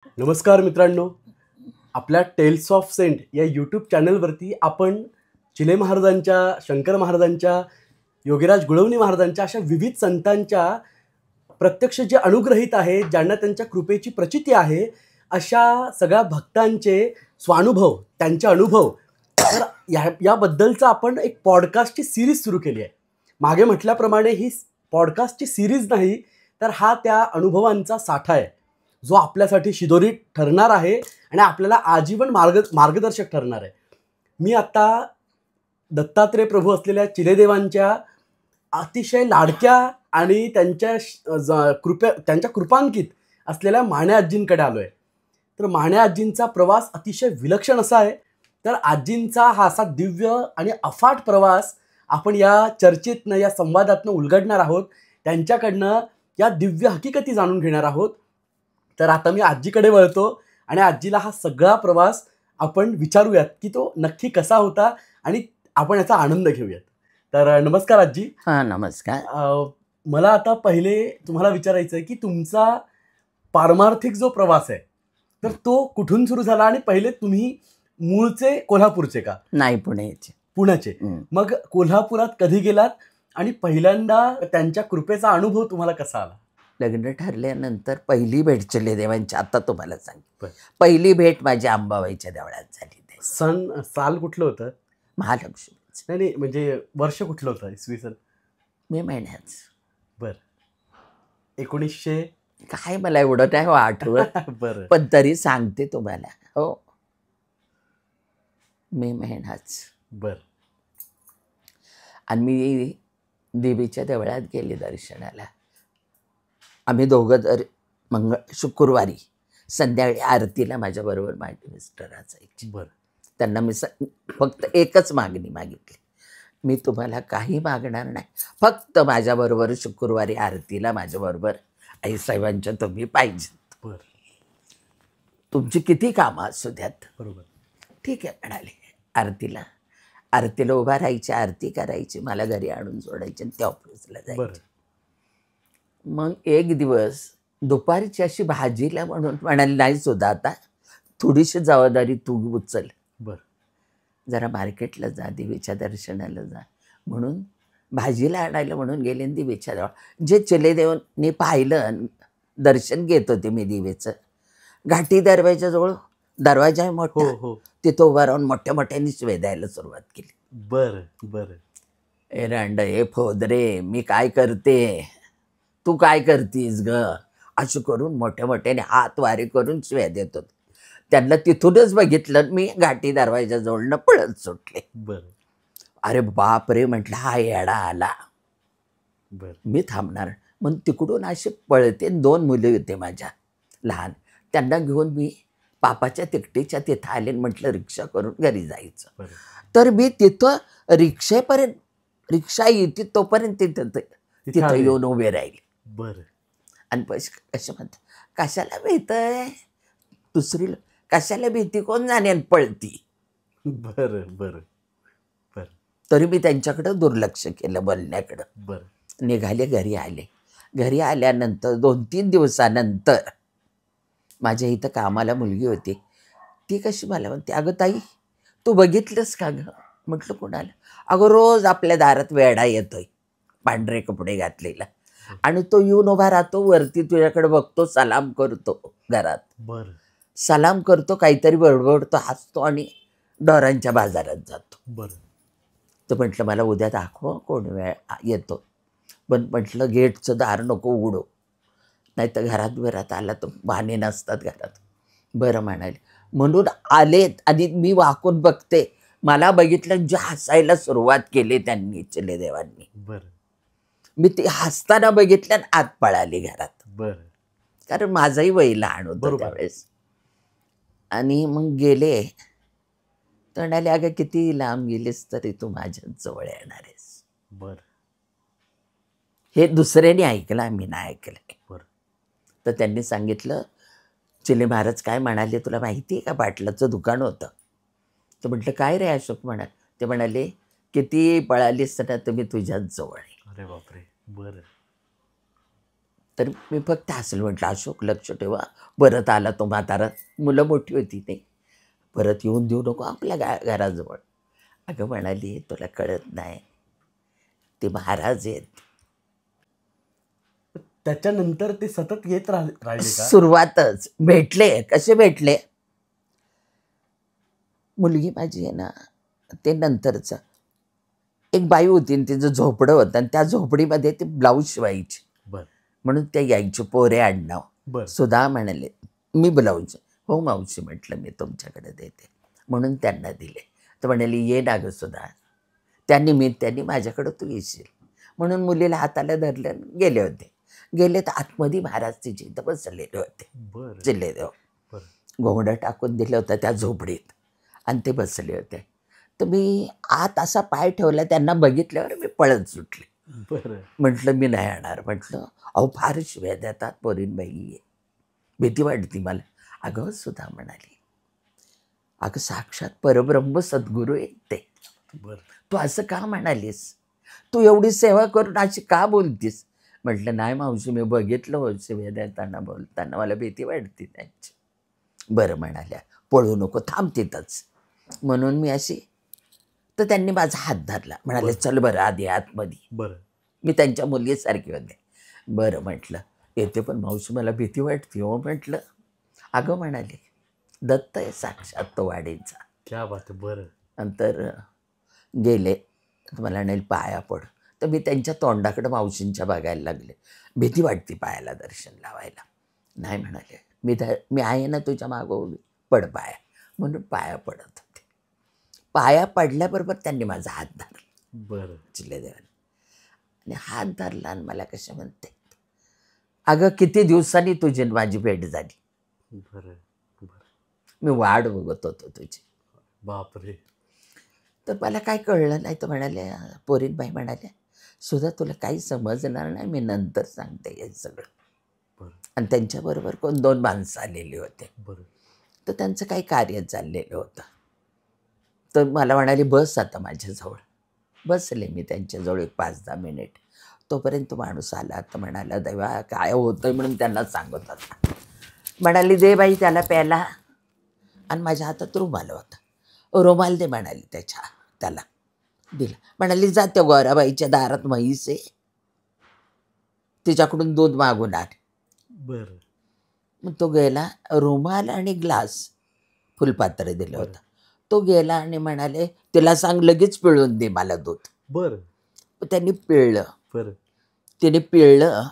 नमस्कार मित्रांनो, आपल्या टेल्स ऑफ सेंट या यूट्यूब चॅनलवरती आपण चिले महाराजांच्या, शंकर महाराजांच्या, योगीराज गुळवणी महाराजांच्या अशा विविध संतांच्या प्रत्यक्ष जे अनुग्रहित आहेत, ज्यांना त्यांच्या कृपेची प्रचिती आहे, अशा सगळ्या भक्तांचे स्वानुभव, त्यांचे अनुभव तर याबद्दलचं आपण एक पॉडकास्टची सिरीज सुरू केली आहे. मागे म्हटल्याप्रमाणे ही पॉडकास्टची सिरीज नाही, तर हा त्या अनुभवांचा साठा आहे, जो आपल्यासाठी शिदोरी ठरणार आहे आणि आपल्याला आजीवन मार्गदर्शक ठरणार आहे. मी आता दत्तात्रेय प्रभू असलेल्या चिलेदेवांच्या अतिशय लाडक्या आणि त्यांच्या कृपांकित असलेल्या माण्या आजींकडे आलो आहे. तर माण्या आजींचा प्रवास अतिशय विलक्षण असा आहे. तर आजींचा हा असा दिव्य आणि अफाट प्रवास आपण या चर्चेतनं, या संवादातनं उलगडणार आहोत. त्यांच्याकडनं या दिव्य हकीकती जाणून घेणार आहोत. तर आता मी आजीकडे वळतो आणि आजीला हा सगळा प्रवास आपण विचारूयात की तो नक्की कसा होता आणि आपण याचा आनंद घेऊयात. तर नमस्कार आजी. हां, नमस्कार. मला आता पहिले तुम्हाला विचारायचं आहे की तुमचा पारमार्थिक जो प्रवास आहे तर तो कुठून सुरू झाला आणि पहिले तुम्ही मूळचे कोल्हापूरचे का? नाही, पुण्याचे. मग कोल्हापुरात कधी गेलात आणि पहिल्यांदा त्यांच्या कृपेचा अनुभव तुम्हाला कसा आला? लग्न ठरल्यानंतर पहिली भेट चिलेदेवांची आता तुम्हाला सांग. पहिली भेट माझी अंबाबाईच्या देवळात झाली. साल कुठलं होतं? महालक्ष्मी. नाही, म्हणजे वर्ष कुठलं होतं? इसवी सन मे महिन्याच. बर. 1900 काय मला एवढं नाही आठवत. बरं, पण तरी सांगते तुम्हाला. हो, मे महिनाच. बर. आणि मी देवीच्या देवळात गेले दर्शनाला. आम्ही दोघं शुक्रवारी संध्याकाळी आरतीला माझ्याबरोबर माझे मिस्टर असायचे. बरं. त्यांना मी फक्त एकच मागणी मागितली, मी तुम्हाला काही मागणार नाही, फक्त माझ्याबरोबर शुक्रवारी आरतीला माझ्याबरोबर आईसाहेबांच्या तुम्ही पाहिजे. बरं. तुमची किती कामं असू द्यात. बरोबर. ठीक आहे म्हणाले. आरतीला उभा राहायची, आरती करायची, मला घरी आणून सोडायची आणि त्या ऑफिसला जायचे. मग एक दिवस दुपारची अशी भाजीला म्हणून म्हणाली, नाही सुद्धा आता थोडीशी जबाबदारी तू उचल, जरा मार्केटला जा, देवीच्या दर्शनाला जा म्हणून भाजीला आणायला म्हणून गेले. देवीच्या देवळ जे चिलेदेवांनी पाहिलं, दर्शन घेत होते मी देवीचं, घाटी दरवाजाजवळ दरवाजा आहे मोठा, तिथं उभा राहून मोठ्या मोठ्याने शिव्या द्यायला सुरुवात केली. बरं. ए रांड, ए फोदरे, मी काय करते, तू काय करतीस ग, असं करून मोठ्या मोठ्याने हात वारे करून शिव्या देत होते. त्यांना तिथूनच बघितलं, मी घाटी दरवाजाजवळनं पळत सुटले. अरे बाप रे, म्हटलं हा येडा आला, मी थांबणार. मग तिकडून असे पळते. 2 मुले होते माझ्या लहान, त्यांना घेऊन मी पापाच्या तिकटीच्या तिथं आले. म्हटलं रिक्षा करून घरी जायचं. तर मी तिथं रिक्षा येते तोपर्यंत तिथं येऊन उभे राहिले. आणि कशा म्हणतात, कशाला भीतय दुसरी, कशाला भीती, कोण जाणे पळती. बरं. तरी मी त्यांच्याकडं दुर्लक्ष केलं बोलण्याकडं. निघाले, घरी आल्यानंतर 2-3 दिवसानंतर माझ्या इथं कामाला मुलगी होती. ती कशी मला म्हणते, अगं ताई तू बघितलंस का ग? म्हटलं कोणाला? अगं रोज आपल्या दारात वेडा येतोय पांढरे कपडे घातलेला, आणि तो येऊन उभा राहतो वरती, तुझ्याकडे बघतो, सलाम करतो घरात, सलाम करतो, काहीतरी बडबडतो, हसतो आणि ढोरांच्या बाजारात जातो. तर म्हटलं मला उद्या दाखव कोण वेळ येतो. पण म्हटलं गेटचं दार नको उघडू, नाही तर घरात आला तर बहाणे नसतात घरात. बरं म्हणाले. म्हणून आलेत आणि मी वाकून बघते, मला बघितलं, जे हसायला सुरुवात केली त्यांनी, चिलेदेवांनी. मी ते हसताना बघितलं आणि आत पळाली घरात. कारण माझंही वय लहान होतं त्यावेळेस. आणि मग गेले तर म्हणाले, अगं किती लांब गेलीस तरी तू माझ्या जवळ येणार आहेस. हे दुसऱ्याने ऐकलं, आम्ही नाही ऐकलं. तर त्यांनी सांगितलं, चिले महाराज काय म्हणाले तुला माहिती आहे का? पाटलाचं दुकान होतं. तर म्हटलं काय रे अशोक म्हणाल. ते म्हणाले, किती पळालीस ना तुम्ही तुझ्याच जवळ आहे. अरे बापरे. तर मी फक्त हसलं, म्हटलं अशोक लक्ष ठेवा, परत आला तो म्हातारा, मुलं मोठी होती ते, परत येऊन देऊ नको आपल्या घराजवळ. अगं म्हणाली तुला कळत नाही, ते महाराज आहेत. त्याच्यानंतर ते सतत येत राहिले का? सुरुवातच भेटले. कसे भेटले? मुलगी माझी आहे ना, ते नंतरचं एक बाई होती आणि तिचं झोपडं होतं आणि त्या झोपडीमध्ये ते ब्लाऊज शिवायची. बर. म्हणून ते यायचे, पोरे आडनाव. बर. सुधा म्हणाले मी ब्लाऊज. हो मावशी म्हटलं मी तुमच्याकडे देते, म्हणून त्यांना दिले. तर म्हणाली ये ना गं सुधा, त्या निमित्ताने माझ्याकडं तू येशील. म्हणून मुलीला हाताला धरलं, गेले होते. गेले तर आतमध्ये महाराज तिचे इथं बसलेले होते. चिल्लेदेव घोंगडं टाकून दिलं होतं त्या झोपडीत आणि ते बसले होते. तर मी आत असा पाय ठेवला, त्यांना बघितल्यावर मी पळत सुटले. म्हटलं मी नाही येणार. म्हटलं अहो फार शिव्या देतात पोरीनबाई, भीती वाटते मला. अगं सुद्धा म्हणाली, अगं साक्षात परब्रह्म सद्गुरू आहेत ते. तू असं का म्हणालीस? तू एवढी सेवा करून अशी का बोलतीस? म्हटलं नाही मावशी, मी बघितलं हो शिव्या देताना, बोलताना मला भीती वाटते त्यांची. बरं म्हणाल्या, पळू नको, थांब तिथंच. म्हणून मी अशी, तर त्यांनी माझा हात धरला, म्हणाले चल बरं आधी आतमध्ये. बरं. मी त्यांच्या मुलगीसारखी होते. बरं म्हटलं येते, पण मावशी मला भीती वाटते हो. म्हटलं अगं म्हणाले दत्त आहे साक्षात तो वाडीचा. क्या बात. बरं. नंतर गेले, मला म्हणाले पाया पड. तर मी त्यांच्या तोंडाकडे मावशींच्या बघायला लागले. भीती वाटते पायाला दर्शन लावायला. नाही म्हणाले, मी आहे ना तुझ्या मागं उभी, पड पाया. म्हणून पाया पडत होते. पाया पडल्याबरोबर त्यांनी माझा हात धरला. बरं. चिल्लेदेवाने आणि हात धरला आणि मला कशा म्हणते, अगं किती दिवसांनी तुझी माझी भेट झाली. बरं. मी वाट बघत होतो तुझी. बापरे. तर मला काय कळलं नाही. तर म्हणाले, पोरीनबाई म्हणाल्या सुद्धा तुला काही समजणार नाही, मी नंतर सांगते हे सगळं. बरं. आणि त्यांच्याबरोबर 2 माणसं आलेली होते. बरं. तर त्यांचं काही कार्य चाललेलं होतं. तर मला म्हणाली बस आता माझ्याजवळ. बसले मी त्यांच्याजवळ एक 5-10 मिनिट. तोपर्यंत माणूस आला. तर म्हणाला देवा काय होतं म्हणून त्यांना सांगत होता. म्हणाली दे बाई त्याला प्यायला. आणि माझ्या हातात रुमाल होता. रुमाल दे म्हणाली त्याला दिला. म्हणाली जा त्या गोराबाईच्या दारात म्हैस आहे, तिच्याकडून दूध मागून आण. बरं. मग तो गेला, रुमाल आणि ग्लास फुलपात्र दिलं होतं. तो गेला आणि म्हणाले तिला सांग लगेच पिळून दे मला दूध. बरं. त्यांनी पिळलं. बरं. त्याने पिळलं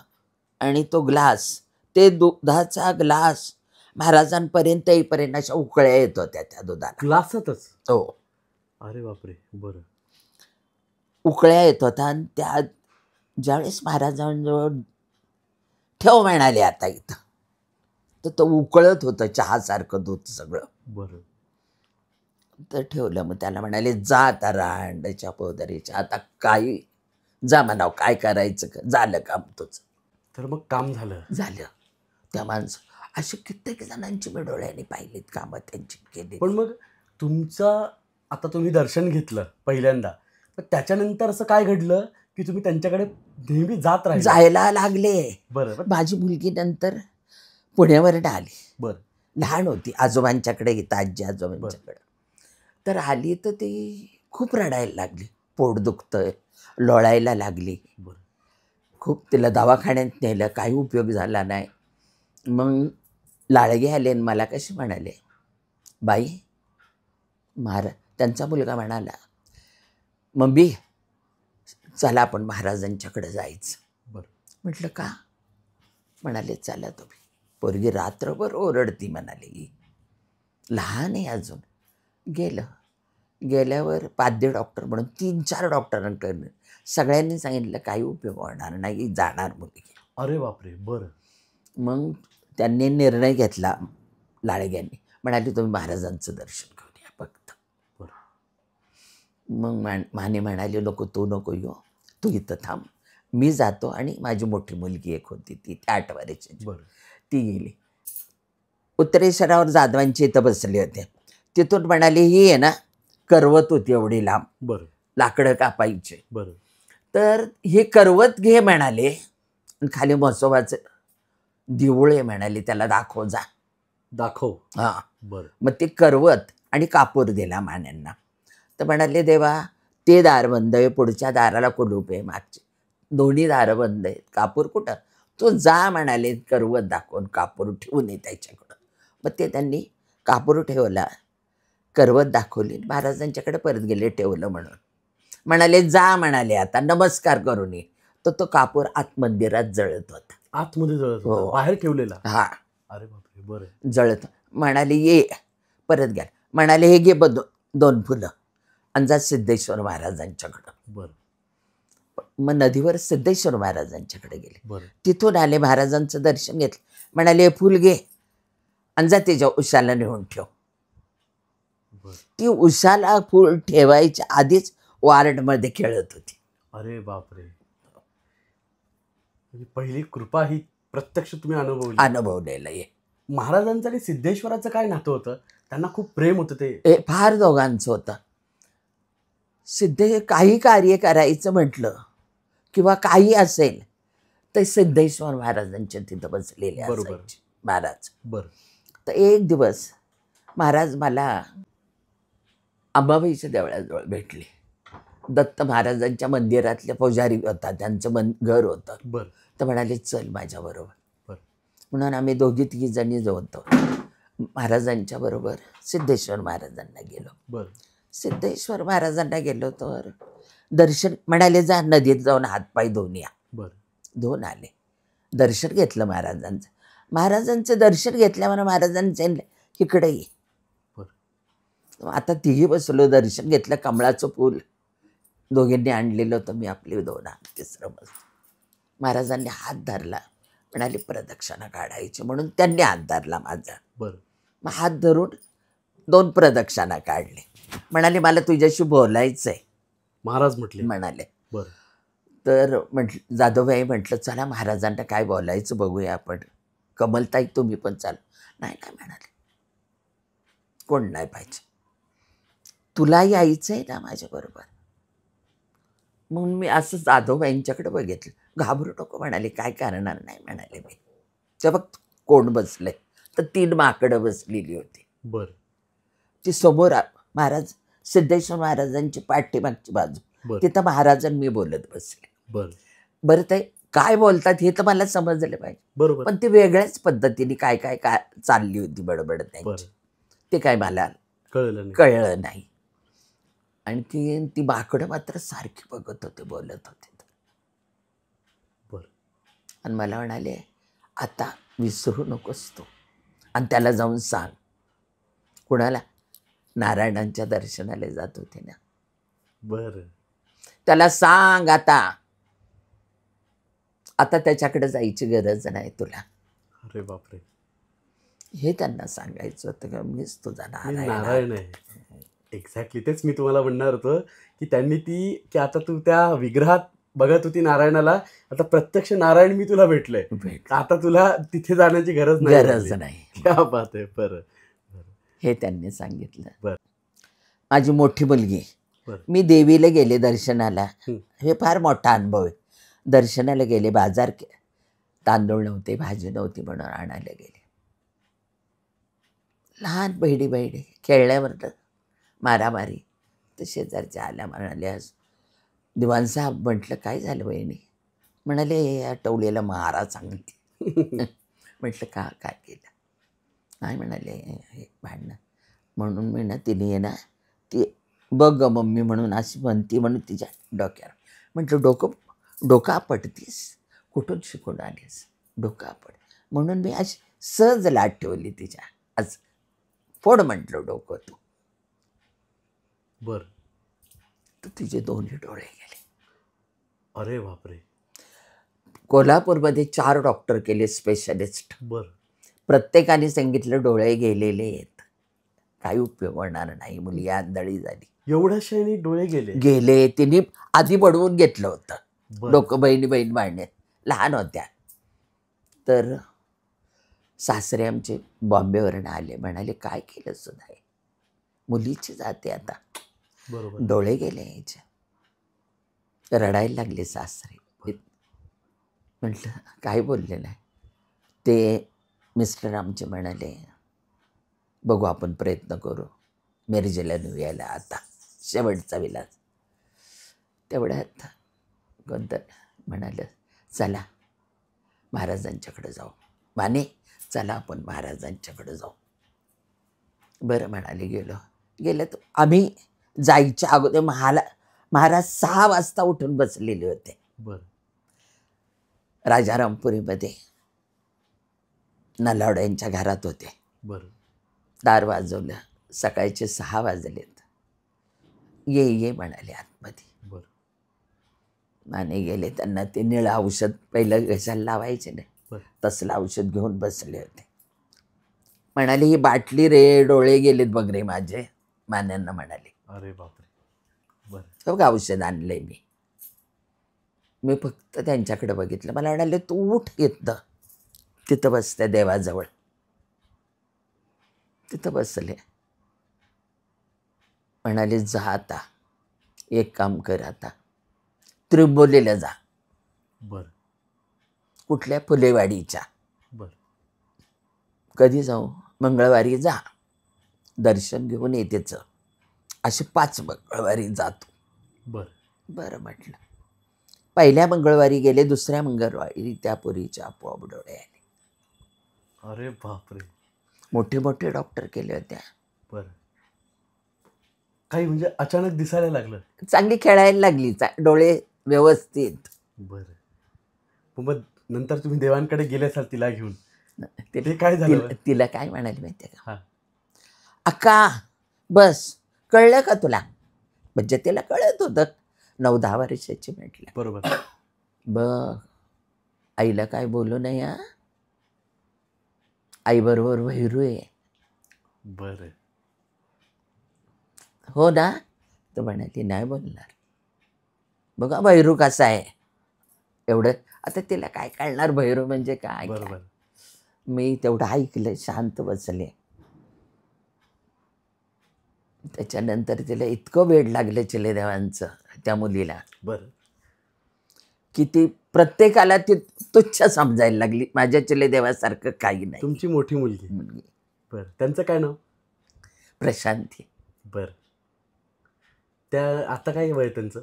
आणि तो ग्लास, ते दुधाचा ग्लास महाराजांपर्यंत येईपर्यंत अशा उकळ्या येत होत्या त्या दुधाला. ग्लासातच? हो. अरे बापरे. बरं. उकळ्या येत होत्या आणि त्या ज्यावेळेस महाराजांजवळ ठेव म्हणाले आता इथं, तर तो उकळत होतं चहासारखं दूध सगळं. बरं. तर ठेवलं. मग त्याला म्हणाले जा आता रांडच्या पोदरीच्या, आता काही जा म्हणावं, काय करायचं झालं काम तुझं. तर मग काम झालं. त्या माणसं अशी कित्येक जणांची मी डोळ्याने पाहिलीत कामं त्यांची केली. पण मग तुमचं आता तुम्ही दर्शन घेतलं पहिल्यांदा, तर त्याच्यानंतर असं काय घडलं की तुम्ही त्यांच्याकडे नेहमी जायला लागले. बरं. माझी मुलगी नंतर पुण्यावरून आली. बरं. लहान होती, आजोबांच्याकडे येतं, आजी आजोबांच्याकडे. तर आली तर ती खूप रडायला लागली, पोट दुखतंय, लोळायला लागली. बरं. खूप तिला दवाखान्यात नेलं, काही उपयोग झाला नाही. मग लाळगे आले आणि मला कसे म्हणाले, बाई त्यांचा मुलगा म्हणाला मम्मी चला आपण महाराजांच्याकडे जायचं. बरं. म्हटलं का? म्हणाले चला तुम्ही. पोरगी रात्रभर ओरडती म्हणाले, लहान आहे अजून. गेल्यावर पाद्य डॉक्टर म्हणून 3-4 डॉक्टरांकडे सगळ्यांनी सांगितलं काही उपयोग होणार नाही, जाणार मुलगी. अरे बापरे. बरं. मग त्यांनी निर्णय घेतला लाळग्यांनी, म्हणाले तुम्ही महाराजांचं दर्शन घेऊन या फक्त. बरं. मग माने म्हणाले नको तू नको येऊ, तू इथं थांब, मी जातो. आणि माझी मोठी मुलगी एक होती ती 8 वर्षाची. बरं. ती गेली. उत्तरेश्वरावर जाधवांची इथं बसले होते. तिथून म्हणाले ही आहे ना करवत होती एवढी लांब. बरं. लाकडं कापायचे. बरं. तर हे करवत घे म्हणाले, खाली म्हसोबाचं दिवळे म्हणाले त्याला दाखव जा. दाखव. हा. बरं. मग ते करवत आणि कापूर दिला मान्यांना. तर म्हणाले देवा ते दार बंद आहे, पुढच्या दाराला कुलूप आहे, मागचे दोन्ही दारं बंद आहेत, कापूर कुठं? तो जा म्हणाले करवत दाखवून कापूर ठेवून ये त्याच्याकडं. मग ते त्यांनी कापूर ठेवला, करवत दाखवली, महाराजांच्याकडे परत गेले ठेवलं म्हणून. म्हणाले जा म्हणाले आता नमस्कार करून ये. तर तो कापूर आत मंदिरात जळत होता. आतमध्ये जळत होता? हो. बाहेर ठेवलेला? हा. अरे बापरे. बरं. जळत. म्हणाले ये परत घ्या. म्हणाले हे घे दोन फुलं आणि जा सिद्धेश्वर महाराजांच्याकडं. बरं. मग नदीवर सिद्धेश्वर महाराजांच्याकडे गेले. बरं. तिथून आले, महाराजांचं दर्शन घेतलं. म्हणाले हे फुल घे आणि जा त्याच्या उशाला नेऊन ठेव. बरं. ती उशाला फुल ठेवायच्या आधीच वॉर्डमध्ये खेळत होती. अरे बापरे. म्हणजे पहिली कृपा ही प्रत्यक्ष तुम्ही अनुभवलेलं आहे. महाराजांचं आणि सिद्धेश्वराचं काय नातं होतं? त्यांना खूप प्रेम होतं ते? फार दोघांचं होतं. काही कार्य करायचं म्हटलं किंवा काही असेल तर सिद्धेश्वर महाराजांच्या तिथं बसलेले असायचे महाराज. बरं. तर एक दिवस महाराज मला अंबाबाईच्या देवळाजवळ भेटले. दत्त महाराजांच्या मंदिरातल्या पुजारी होता, त्यांचं घर होतं. बरं. तर म्हणाले चल माझ्याबरोबर. बरं. म्हणून आम्ही 2-3 जणी जो होतो महाराजांच्या बरोबर सिद्धेश्वर महाराजांना गेलो. बरं. सिद्धेश्वर महाराजांना गेलो तर दर्शन, म्हणाले जा नदीत जाऊन हातपाय धुवून या. बरं. धुवून आले, दर्शन घेतलं महाराजांचं. महाराजांचं दर्शन घेतल्यावर महाराजांचं इकडे ये. आता तिघी बसलो, दर्शन घेतलं, कमळाचं फूल दोघींनी आणलेलं होतं, मी आपले 2 हात, तिसरं बसलो. महाराजांनी हात धरला, म्हणाले प्रदक्षिणा काढायची, म्हणून त्यांनी हात धरला माझा. बरं. मग हात धरून 2 प्रदक्षिणा काढले. म्हणाले मला तुझ्याशी बोलायचं आहे. महाराज म्हटले? म्हणाले. बरं. तर म्हटलं जाधवबाई म्हटलं चला महाराजांना काय बोलायचं बघूया आपण. कमलताई तुम्ही पण चाल. नाही नाही म्हणाले, कोण नाही पाहिजे, तुला यायचं आहे ना माझ्याबरोबर. म्हणून मी असं जाधवबाईंच्याकडे बघितलं. घाबरू नको म्हणाले, काय करणार नाही म्हणाले मी. ते बघ कोण बसले, तर 3 माकडं बसलेली होती. बरं. ती समोर महाराज सिद्धेश्वर महाराजांची पाठीमागची बाजू, तिथं महाराजांनी मी बोलत बसले. बरं. बरं ते काय बोलतात हे तर मला समजलं पाहिजे. बरोबर. पण ती वेगळ्याच पद्धतीने काय काय काय चालली होती बडबड त्यांची, ते काय मला कळलं नाही. आणि ती माकडं मात्र सारखी बघत होते, बोलत होते. बरं. आणि मला म्हणाले आता विसरू नकोस तू, आणि त्याला जाऊन सांग. कुणाला? नारायणांच्या दर्शनाला जात होते ना. बरं. त्याला सांग आता त्याच्याकडे जायची गरज नाही तुला. अरे बापरे. हे त्यांना सांगायचं होतं का मीच तुझा नारायण आहे. एक्झॅक्टली तेच मी तुम्हाला म्हणणार होतं की त्यांनी की आता तू त्या विग्रहात बघत होती नारायणाला, आता प्रत्यक्ष नारायण मी तुला भेटलंय, आता तुला तिथे जाण्याची गरज नाही. क्या बात आहे. बरं. हे त्यांनी सांगितलं. बरं. माझी मोठी मुलगी, मी देवीला गेले दर्शनाला, हे फार मोठा अनुभव आहे. दर्शनाला गेले, बाजार तांदूळ नव्हते, भाजी नव्हती म्हणून आणायला गेले. लहान बहिणी खेळल्यावर मारामारी. तर शेजारच्या आल्या, म्हणाल्या दिवाण साहेब. म्हटलं काय झालं बहिणी? म्हणाले या टवलेला मारा चांगली. म्हटलं काय केलं? नाही म्हणाले हे भांडणं. म्हणून मी ना तिने ना ती बघ मम्मी म्हणून अशी म्हणती, म्हणून तिच्या डोक्यावर. म्हटलं डोकं आपटतीस, कुठून शिकून आलीस? डोकं आपट. म्हणून मी अशी सहज लाट ठेवली तिच्या. आज फोड म्हटलं डोकं तू. बर. तर तिचे 2 डोळे गेले. अरे बापरे. कोल्हापूरमध्ये 4 डॉक्टर केले, स्पेशलिस्ट. बर. प्रत्येकाने सांगितलं डोळे गेलेले आहेत, काही उपयोग होणार नाही, मुली आंधळी झाली. एवढ्याशाने डोळे गेले. तिने आधी बडवून घेतलं होतं डोकं. बहीण भांडण्यात लहान होत्या. तर सासरे आमचे बॉम्बेवरून आले, म्हणाले काय केलं सुद्धा, मुलीची जाते आता. बरोबर. डोळे गेले याचे. रडायला लागले सासरे. म्हटलं काय बोलले नाही. ते मिस्टर आमचे म्हणाले, बघू आपण प्रयत्न करू मिरजेला नेऊयाला आता, शेवटचा विलास. तेवढ्यात कोणतं म्हणालं, चला महाराजांच्याकडे जाऊ. माने चला आपण महाराजांच्याकडे जाऊ. बरं म्हणाले. गेलं तर आम्ही जायच्या अगोदर महाराज 6 वाजता उठून बसलेले होते. बरं. राजारामपुरीमध्ये नलावडे यांच्या घरात होते. बरं. दार वाजवलं. सकाळचे 6 वाजलेत. ये म्हणाले आतमध्ये. बरं. माने गेले. त्यांना ते निळं औषध पहिलं घशाला लावायचे नाही, बरं. तसलं औषध घेऊन बसले होते. म्हणाले, ही बाटली रे, डोळे गेलेत बघ रे माझे. मान्यांना म्हणाले. अरे बापरे. बरं. बघ औषध आणलंय मी फक्त त्यांच्याकडे बघितलं. मला म्हणाले, तू उठ येतं, तिथं बसते देवाजवळ. तिथं बसले. म्हणाले, जा आता एक काम कर, आता त्रिंबोलीला जा. बरं. कुठल्या? फुलेवाडीच्या. बरं. कधी जाऊ? मंगळवारी जा, दर्शन घेऊन ये त्याचं. असे 5 मंगळवारी जातो. बरं म्हटलं. पहिल्या मंगळवारी गेले. दुसऱ्या मंगळवारी त्या पुरीच्या आपोआप डोळे आले. अरे बापरे. मोठे मोठे डॉक्टर केले होत्या. बरं. काही म्हणजे अचानक दिसायला लागलं. चांगली खेळायला लागली, डोळे व्यवस्थित. बरं. मग नंतर तुम्ही देवांकडे गेले असाल तिला घेऊन, ते काय झालं? तिला काय म्हणाली माहिती आहे का? हां. अक्का बस, कळलं का तुला? म्हणजे तिला कळत होतं, 9-10 वर्षाची म्हटलं. बरोबर. बघ, आईला काय बोलू नये हा, आई बरोबर वैरू आहे. बरं. हो ना? तर म्हणाली, नाही बोलणार. बघा भैरू कसा आहे. एवढं आता तिला काय कळणार भैरू म्हणजे काय. बरोबर. मी तेवढं ऐकलं, शांत बसले. त्याच्यानंतर तिला इतकं वेड लागलं चिलेदेवांचं त्या मुलीला. बरं. की ती प्रत्येकाला ती तुच्छ समजायला लागली. माझ्या चिलेदेवासारखं काही नाही. तुमची मोठी मुलगी. बरं. त्यांचं काय नाव? प्रशांती. बरं. त्या आता काय वय त्यांचं?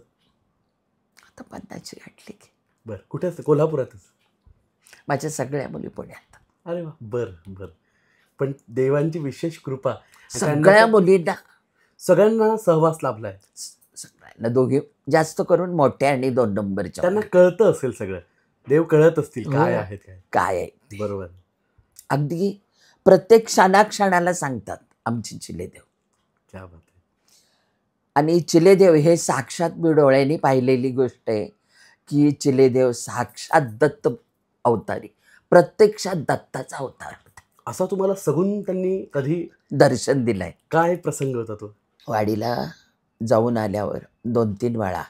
आता 50ची गाठली की. बरं. कुठे असतं? कोल्हापुरातच? माझ्या सगळ्या मुली पुण्यात. अरे वा. बरं बरं. पण देवांची विशेष कृपा, सगळ्या मुलींना, सगळ्यांना सहवास लाभलाय. सगळ्यांना, दोघे जास्त करून मोठ्या आणि 2 नंबरच्या. त्यांना कळतं असेल सगळं, देव कळत असतील काय आहेत काय आहे. बरोबर. अगदी प्रत्येक क्षणाला सांगतात आमची चिलेदेव. क्या बात आहे. आणि चिलेदेव हे साक्षात मी डोळ्यांनी पाहिलेली गोष्ट आहे की चिलेदेव साक्षात दत्त अवतारी, प्रत्यक्षात दत्ताचा अवतार होता. असा तुम्हाला सगून त्यांनी कधी दर्शन दिलंय? काय प्रसंग होता तो? वाडीला जाऊन आल्यावर 2-3 वेळा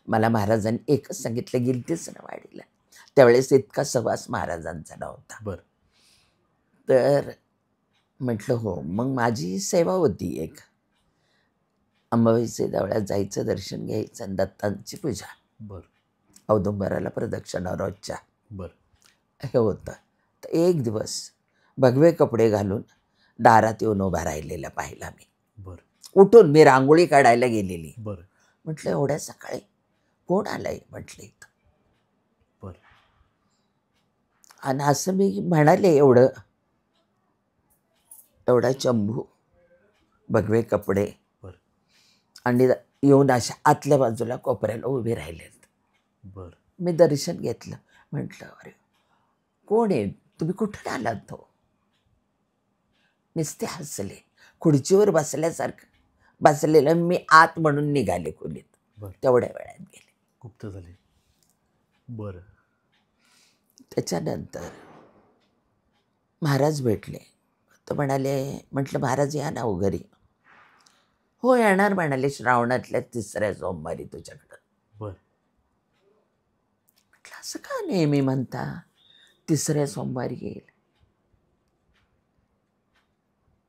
मला महाराजांनी एकच सांगितलं, गेलतीस ना वाडीला? त्यावेळेस इतका सहवास महाराजांचा नव्हता. बरं. तर म्हटलं हो. मग माझी सेवा होती एक, अंबाबाईच्या देवळात जायचं, दर्शन घ्यायचं आणि दत्तांची पूजा. बरं. औदुंबराला प्रदक्षिणा रोजच्या. बरं. हे होतं. तर एक दिवस भगवे कपडे घालून दारात येऊन उभा राहिलेला पाहिला मी. बरं. उठून मी रांगोळी काढायला गेलेली. बरं. म्हटलं एवढ्या सकाळी कोण आलंय म्हटलं इथं. बरं. आणि असं मी म्हणाले, एवढा चंबू, भगवे कपडे, आणि येऊन अशा आतल्या बाजूला कोपऱ्याला उभे राहिलेत. बरं. मी दर्शन घेतलं. म्हटलं, अरे कोण आहे, तुम्ही कुठून आलात? तो नुसते हसले. खुर्चीवर बसल्यासारखं बसलेलं. मी आत म्हणून निघाले खोलीत. बरं. तेवढ्या वेळात गेले. गुप्त झाले. बरं. त्याच्यानंतर महाराज भेटले. तर म्हटलं महाराज या ना घरी. हो येणार म्हणाले, श्रावणातल्या 3ऱ्या सोमवारी तुझ्याकडं. बरं. म्हटलं असं का नेहमी म्हणता 3ऱ्या सोमवारी येईल?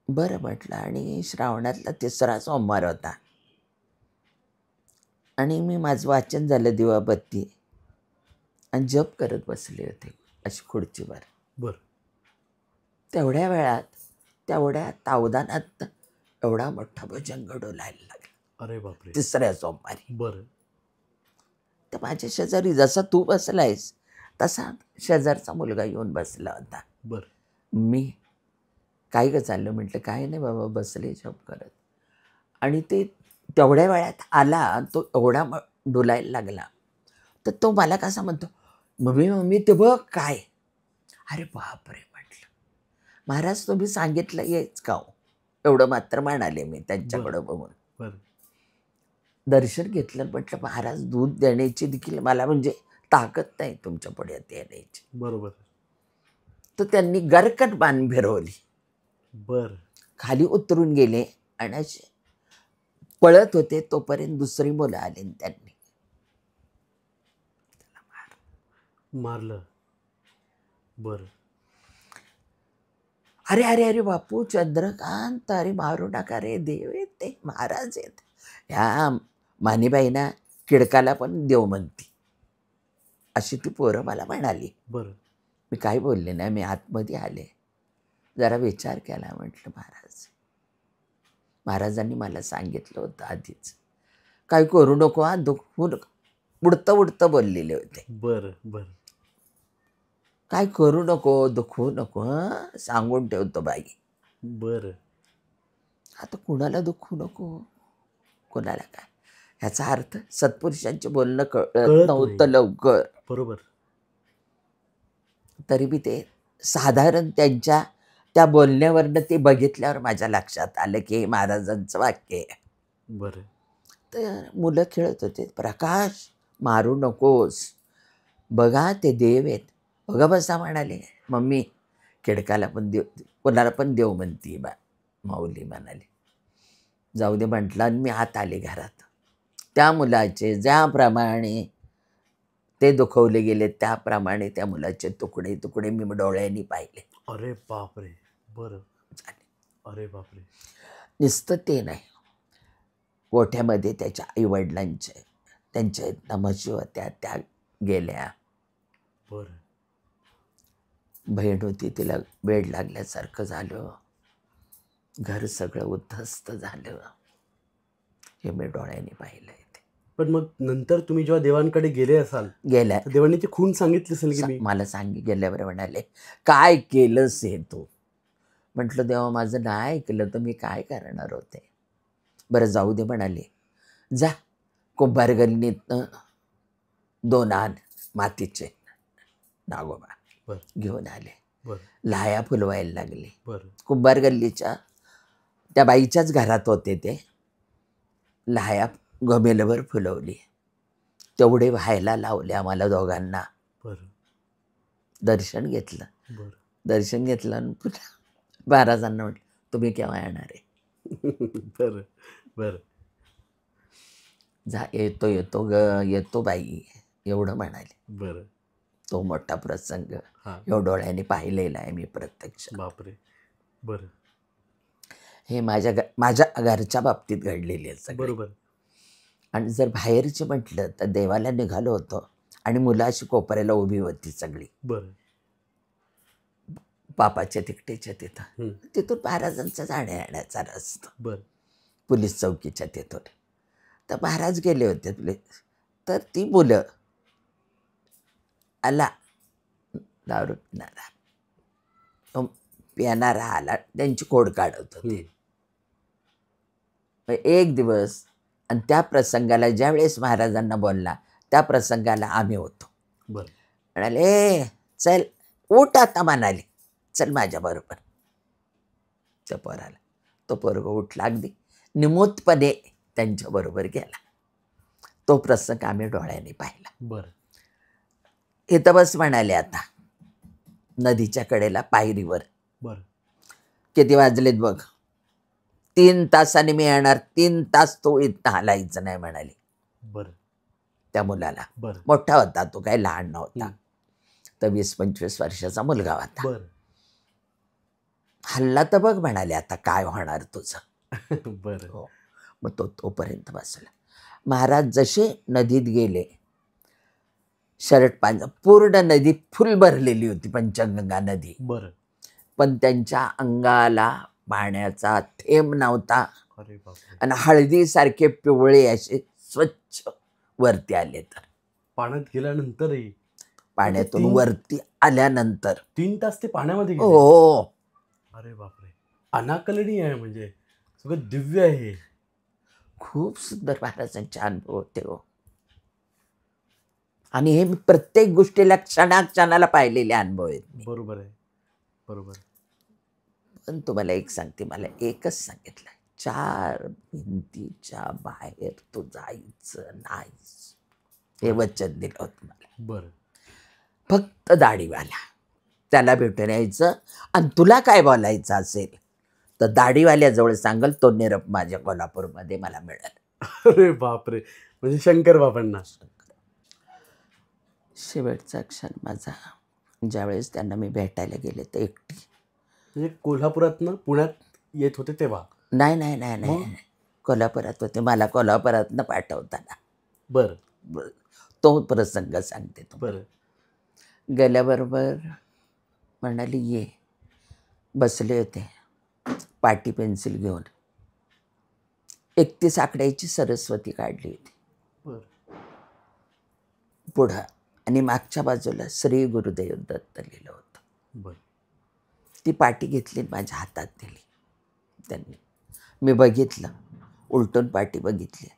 बरं म्हटलं. आणि श्रावणातला 3रा सोमवार होता. आणि मी माझं वाचन झालं, दिवाबत्ती आणि जप करत बसले होते अशी खुर्चीवर. बरं. तेवढ्या वेळात तेवढ्या तावदानात एवढा मोठा भजन डोलायला लागला. अरे बापरे. तिसऱ्या सोमवारी. बरं. तर माझ्या शेजारी जसा तू बसलायस तसा शेजारचा मुलगा येऊन बसला होता. बरं. मी काय ग चाललं म्हटलं, काय नाही बाबा, बसले जप करत. आणि ते तेवढ्या वेळात आला, तो एवढा डोलायला लागला. तर तो मला कसा म्हणतो, मम्मी मम्मी ते बघ काय. अरे बापरे म्हटलं, महाराज तुम्ही सांगितलं येच का हो? एवढं मात्र म्हणाले मी त्यांच्याकडं बघून. बरं. दर्शन घेतलं. म्हटलं महाराज दूध देण्याची देखील मला म्हणजे ताकद नाही तुमच्या पुढ्यात येण्याची. बरोबर. तर त्यांनी गरकट मान फिरवली. बर. खाली उतरून गेले आणि असे पळत होते तोपर्यंत दुसरी मुलं आली आणि त्यांनी मारलं. बर. अरे अरे अरे बापू चंद्रकांत, अरे मारू नका रे, देव आहेत ते, महाराज आहेत. ह्या मानीबाईना किडकाला पण देव म्हणती, अशी ती पोरं मला म्हणाली. बरं. मी काही बोलले नाही. मी आतमध्ये आले, जरा विचार केला. म्हटलं महाराजांनी मला सांगितलं होतं आधीच, काय करू नको हा, दुखवू नको. उडतं उडतं बोललेले होते. बरं बरं. काय करू नको, दुखवू नको, हां सांगून ठेवतो बाई. बरं. आता कुणाला दुखवू नको, कोणाला काय, ह्याचा अर्थ सत्पुरुषांचे बोलणं कळत नव्हतं लवकर. बरोबर. तरी बी ते साधारण त्यांच्या त्या बोलण्यावरनं ते बघितल्यावर माझ्या लक्षात आलं की हे महाराजांचं वाक्य आहे. बरं. तर मुलं खेळत होते, प्रकाश मारू नकोस, बघा ते देव आहेत. बघा बसा म्हणाले. मम्मी खिडकाला पण देव, कोणाला पण देव म्हणती बा. माऊली म्हणाले जाऊ दे म्हटलं. आणि मी आत आले घरात. त्या मुलाचे ज्याप्रमाणे ते दुखवले गेले त्याप्रमाणे त्या मुलाचे तुकडे तुकडे मी डोळ्यांनी पाहिले. अरे बापरे. बरं. झाले. अरे बापरे. नुसतं ते नाही, गोठ्यामध्ये त्याच्या आईवडिलांचे, त्यांच्या म्हशी होत्या त्या गेल्या. बरं. बहीण होती, तिला वेड लागल्यासारखं झालं. घर सगळं उद्ध्वस्त झालं. हे मी डोळ्यांनी पाहिलं. पण मग नंतर तुम्ही जेव्हा देवांकडे गेले असाल, गेल्या देवांनी ती खून सांगितली असेल की मी मला गेल्यावर म्हणाले काय केलंस हे तू. म्हटलं देवा माझं नाही ऐकलं तर मी काय करणार होते. बरं जाऊ दे म्हणाले. जा कुंभार गल्लीतनं 2 आण मातीचे नागोबा घेऊन आले. लाया फुलवायला लागले. कुंभार गल्लीच्या त्या बाईच्याच घरात होते ते. लाया गमेलभर फुलवली, तेवढे व्हायला लावले आम्हाला दोघांना. दर्शन घेतलं. दर्शन घेतलं आणि पुन्हा महाराजांना म्हटलं तुम्ही केव्हा येणार आहे. बरं बरं. जा येतो येतो ग, येतो बाई, एवढं म्हणाले. बरं. तो मोठा प्रसंग एवढ्या डोळ्यांनी पाहिलेला आहे मी प्रत्यक्ष. बापरे. बरं. हे माझ्या घरच्या बाबतीत घडलेले आहे. बरोबर. आणि जर बाहेरचे म्हटलं तर देवाला निघालो होतो आणि मुलं अशी कोपऱ्याला उभी होती सगळी. बरं. बापाच्या तिकटेच्या तिथं. तिथून महाराजांचा जाण्या येण्याचा रस्ता. बरं. पोलीस चौकीच्या तिथून. तर महाराज गेले होते. तर ती मुलं आला दारू पिणारा, पिणारा आला, त्यांची खोड काढत होते. एक दिवस आणि त्या प्रसंगाला ज्यावेळेस महाराजांना बोलला त्या प्रसंगाला आम्ही होतो. म्हणाले चल उठ आता, म्हणाले चल माझ्याबरोबर. त्या पोराला, तो पोरग उठला, अगदी निमूटपणे त्यांच्याबरोबर गेला. तो प्रसंग आम्ही डोळ्यांनी पाहिला. बरं. इथं बस म्हणाले आता नदीच्या कडेला पायरीवर. बरं. किती वाजलेत बघ, 3 तासाने मी येणार, 3 तास तो इथं हलायचं नाही म्हणाले. बरं. त्या मुलाला. बरं. मोठा होता तो, काही लहान नव्हता. तर 20-25 वर्षाचा मुलगा होता. बरं. हल्ला तर बघ म्हणाले आता काय होणार तुझं. बरं. हो. मग तो तोपर्यंत बसला. महाराज जसे नदीत गेले, शर्ट पांज पूर्ण नदी फुल भरलेली होती, पंचगंगा नदी. बरं. पण त्यांच्या अंगाला पाण्याचा थेंब नव्हता. अरे बापरे. आणि हळदीसारखे पिवळे असे स्वच्छ वरती आले. तर पाण्यात गेल्यानंतरही पाण्यातून तीन- वरती आल्यानंतर 3 तास ते पाण्यामध्ये गेले. हो, अरे बापरे. अनाकलनीय आहे, म्हणजे सगळं दिव्य आहे. खूप सुंदर महाराजांचे अनुभव होते हो. आणि हे मी प्रत्येक गोष्टीला क्षणाक्षणाला पाहिलेले अनुभव आहेत. बरोबर आहे, बरोबर. पण तुम्हाला एक सांगते, मला एकच सांगितलं, 4 भिंतीच्या बाहेर तू जायचं नाहीस, हे वचन दिलं होतं मला. बरं. फक्त दाढीवाला त्याला भेटून यायचं, आणि तुला काय बोलायचं असेल तर दाढीवाल्याजवळ सांगल, तो निरोप माझ्या कोल्हापूरमध्ये मला मिळेल. अरे बापरे. म्हणजे शंकर बाबांना. शेवटचा क्षण माझा, ज्यावेळेस त्यांना मी भेटायला गेले तर एकटी. म्हणजे कोल्हापुरातनं पुण्यात येत होते तेव्हा? नाही नाही नाही नाही, कोल्हापुरात होते. मला कोल्हापुरातनं पाठवताना. बरं. तो प्रसंग सांगते तुम्हाला. बरं. गेल्याबरोबर म्हणाली ये. बसले होते पाटी पेन्सिल घेऊन. 31 आकड्याची सरस्वती काढली होती बरं. पुढं, आणि मागच्या बाजूला श्री गुरुदेव दत्त लिहिलं होतं. बरं. ती पाटी घेतली, माझ्या हातात दिली त्यांनी. मी बघितलं, उलटून पाटी बघितली,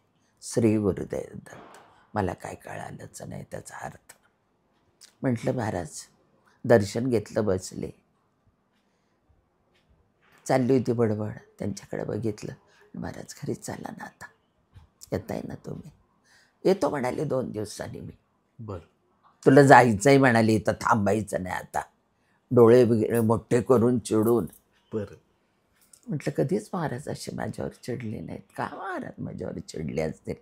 श्री गुरुदेव दत्त. मला काय कळालंच नाही त्याचा अर्थ. म्हटलं महाराज, दर्शन घेतलं, बसले. चालली होती बडबड, त्यांच्याकडे बघितलं, महाराज घरी चाला ना आता, येताय ना तुम्ही? येतो म्हणाले 2 दिवसांनी मी. बरं. तुला जायचंय म्हणाली, इथं थांबायचं नाही आता. डोळे वगैरे मोठे करून चिडून. बरं. म्हटलं कधीच महाराज असे माझ्यावर चिडले नाहीत. का महाराज माझ्यावर चिडले असतील?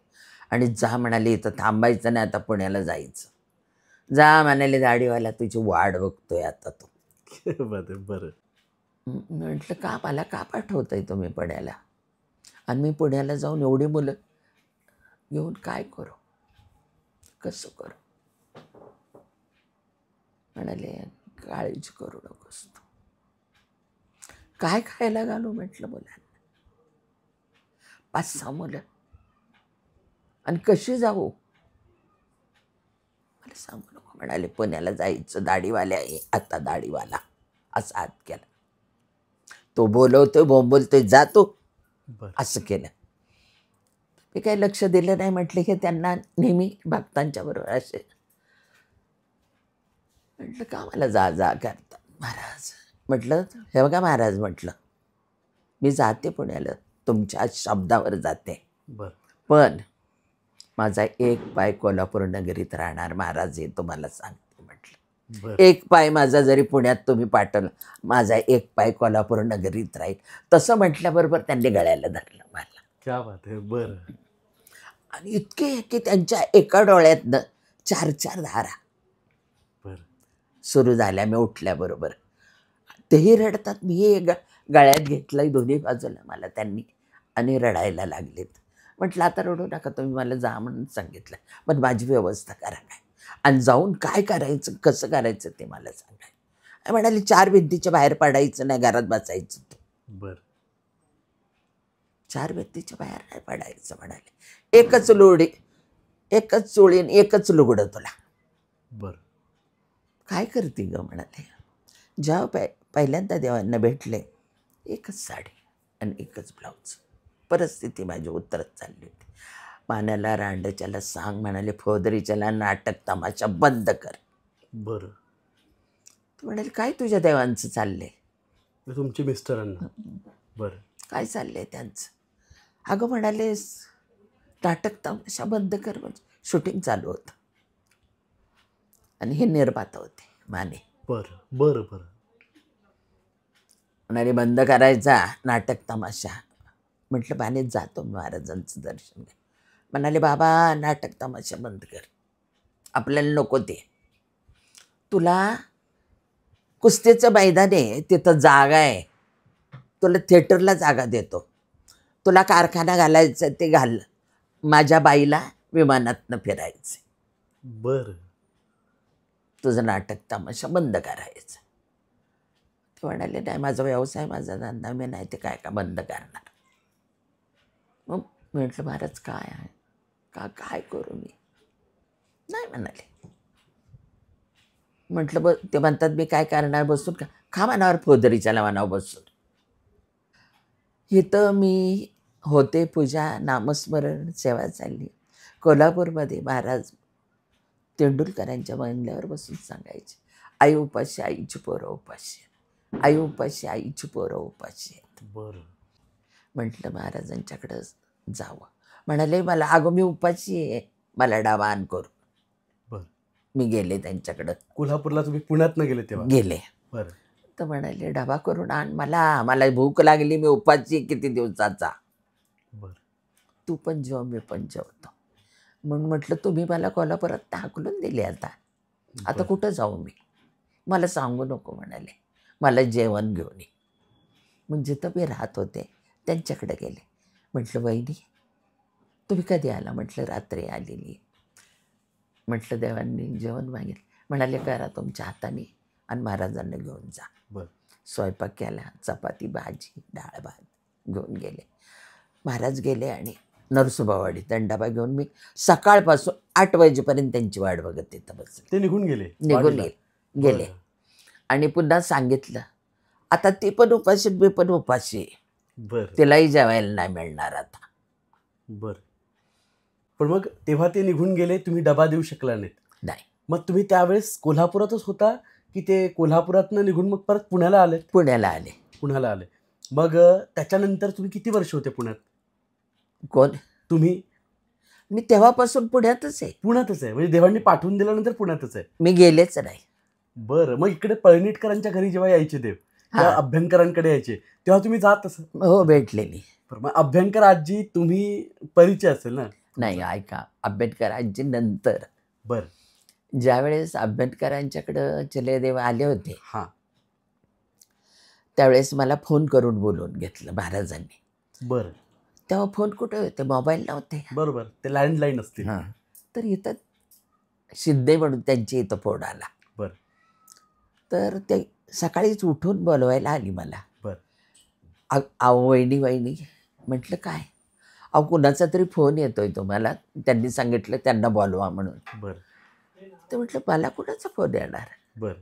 आणि जा म्हणाले, इथं थांबायचं नाही आता, पुण्याला जायचं. जा म्हणाले, दाढीवाला तुझी वाट बघतोय आता तो. बरं. म्हटलं का, मला का पाठवताय तुम्ही पुण्याला? आणि मी पुण्याला जाऊन एवढी मुलं घेऊन काय करू, कसं करू? म्हणाले काळजी करू नकोस तू. काय खायला घालू म्हटलं मुलांना? 5-6 मुलं, आणि कशी जाऊ? मला सांगू नको म्हणाले, पुण्याला जायचं, दाढीवाले आहे आता, दाढीवाला असा हात केला. तो बोलवतोय, बोंबलतोय, जातो, बरं. असं केलं. मी काही लक्ष दिलं नाही. म्हटलं की त्यांना नेहमी भक्तांच्या बरोबर असे. म्हटलं का मला जा जा करतात महाराज? म्हटलं हे बघा महाराज, म्हटलं मी जाते पुण्याला, तुमच्या शब्दावर जाते, बरं. पण माझा एक पाय कोल्हापूर नगरीत राहणार महाराज, हे तुम्हाला सांगते. म्हटलं बरं. एक पाय माझा जरी पुण्यात तुम्ही पाठवलं, माझा एक पाय कोल्हापूर नगरीत राहील. तसं म्हटल्याबरोबर त्यांनी गळ्याला धरलं मला. क्या बात आहे. बरं. आणि इतके की त्यांच्या एका डोळ्यातनं 4-4 धारा बरं. सुरू झाल्या. मी उठल्याबरोबर तेही रडतात, मी गळ्यात घेतलंय दोन्ही बाजूला मला त्यांनी, आणि रडायला लागलेत. म्हटलं आता रडू नका तुम्ही, मला जा म्हणून सांगितलं, पण माझी व्यवस्था करा काय, आणि जाऊन काय करायचं, कसं करायचं ते मला सांगा. म्हणाले 4 भिंतीच्या बाहेर पडायचं नाही, घरात बसायचं तू. बरं. 4 भिंतीच्या बाहेर नाही पडायचं म्हणाले. एकच लोडी, एकच चोळीन, एकच लुगडं तुला. बरं. काय करते ग म्हणाले. जेव्हा पहिल्यांदा देवांना भेटले, एकच साडी आणि एकच ब्लाऊज. परिस्थिती माझी उतरत चालली होती. मान्याला, रांडच्याला सांग म्हणाले, फोदरीच्याला नाटक तमाशा बंद कर. बरं. तू म्हणाले काय तुझ्या देवांचं चाललंय? तुमच्या मिस्टरांना? बरं. काय चाललंय त्यांचं? अगं म्हणाले नाटक तमाशा बंद कर, म्हणजे शूटिंग चालू होतं, आणि हे निर्माता होते माने. बरं. बरं. बरं. म्हणाले बंद करायचा नाटक तमाशा. म्हटलं माने जातो महाराजांचं दर्शन घ्या. म्हणाले बाबा नाटक तमाशा बंद कर, आपल्याला नको ते. तुला कुस्तीचं मैदान आहे, तिथं जागा आहे, तुला थिएटरला जागा देतो, तुला कारखाना घालायचं ते घाल, माझ्या बाईला विमानातनं फिरायचं, बरं. तुझं नाटक तमाशा बंद करायचं. ते म्हणाले नाही माझा व्यवसाय माझा धंदा मी नाही ते काय का बंद करणार. मग म्हटलं महाराज काय आहे काय करू मी. नाही म्हणाले. म्हटलं ते म्हणतात मी काय करणार बसून का. खा मनावर फोदरीच्या लावानावर बसून. इथं मी होते पूजा नामस्मरण सेवा चालली. कोल्हापूरमध्ये महाराज तेंडुलकरांच्या बंगल्यावर बसून सांगायचे आई उपाशी आईची पोरं उपाशी, आई उपाशी आईची पोरं उपाशी आहेत. बरं. म्हटलं महाराजांच्याकडं जावं. म्हणाले मला अगं मी उपाशी आहे मला डावा आण करू. बरं. मी गेले त्यांच्याकडं. कोल्हापूरला तुम्ही पुण्यातनं गेले तेव्हा? गेले. बरं. तर म्हणाले डबा करून आण मला भूक लागली मी उपाशी किती दिवसाचा. बरं. तू पण जेव मी पण जेवतो. म्हणून म्हटलं तुम्ही मला कोल्हापुरात हाकलून दिले आता कुठं जाऊ मी. मला सांगू नको म्हणाले मला जेवण घेऊन ये. मग जिथं मी राहत होते त्यांच्याकडे गेले. म्हटलं वहिनी तुम्ही कधी आला. म्हटलं रात्री आलेली. म्हटलं देवांनी जेवण मागितलं. म्हणाले करा तुमच्या हाताने आणि महाराजांना घेऊन जा. बरं. स्वयंपाक केला चपाती भाजी डाळ भात घेऊन गेले. महाराज गेले आणि नरसोबावाडीत डबा घेऊन मी सकाळपासून 8 वाजेपर्यंत त्यांची वाट बघत तिथं बसले. ते निघून गेले? गेले. आणि पुन्हा सांगितलं आता ती पण उपाशी मी पण उपाशी. बरं. तिलाही जेवायला नाही मिळणार आता. बरं. पण मग तेव्हा ते निघून गेले तुम्ही डबा देऊ शकला नाहीत? नाही. मग तुम्ही त्यावेळेस कोल्हापुरातच होता की ते कोल्हापुरातनं निघून मग परत पुण्याला आले? पुण्याला आले. मग त्याच्यानंतर तुम्ही किती वर्ष होते पुण्यात? कोण? तुम्ही? मी तेव्हापासून पुण्यातच आहे. पुण्यातच आहे म्हणजे देवांनी पाठवून दिल्यानंतर पुण्यातच आहे? मी गेलेच नाही. बरं. मग इकडे पळणीटकरांच्या घरी जेव्हा यायचे देव तेव्हा अभ्यंकरांकडे यायचे तेव्हा तुम्ही जात असं? हो भेटलेली. मग अभ्यंकर आजी तुम्ही परिचय असेल ना? नाही ऐका आंबेडकरांची नंतर. बरं. ज्यावेळेस आंबेडकरांच्याकडं चलेदेव आले होते हां त्यावेळेस मला फोन करून बोलवून घेतलं महाराजांनी. बरं. तेव्हा फोन कुठे होते मोबाईल नव्हते. बरोबर. ते लँडलाईन असते. हां. तर इथं शिंदे म्हणून त्यांची इथं फोन आला. बरं. तर ते सकाळीच उठून बोलवायला आली मला. बरं. अहो वहिनी म्हटलं काय. अहो कुणाचा तरी फोन येतोय तुम्हाला त्यांनी सांगितलं त्यांना बोलवा म्हणून. बरं. तर म्हटलं मला कुणाचा फोन येणार. बरं.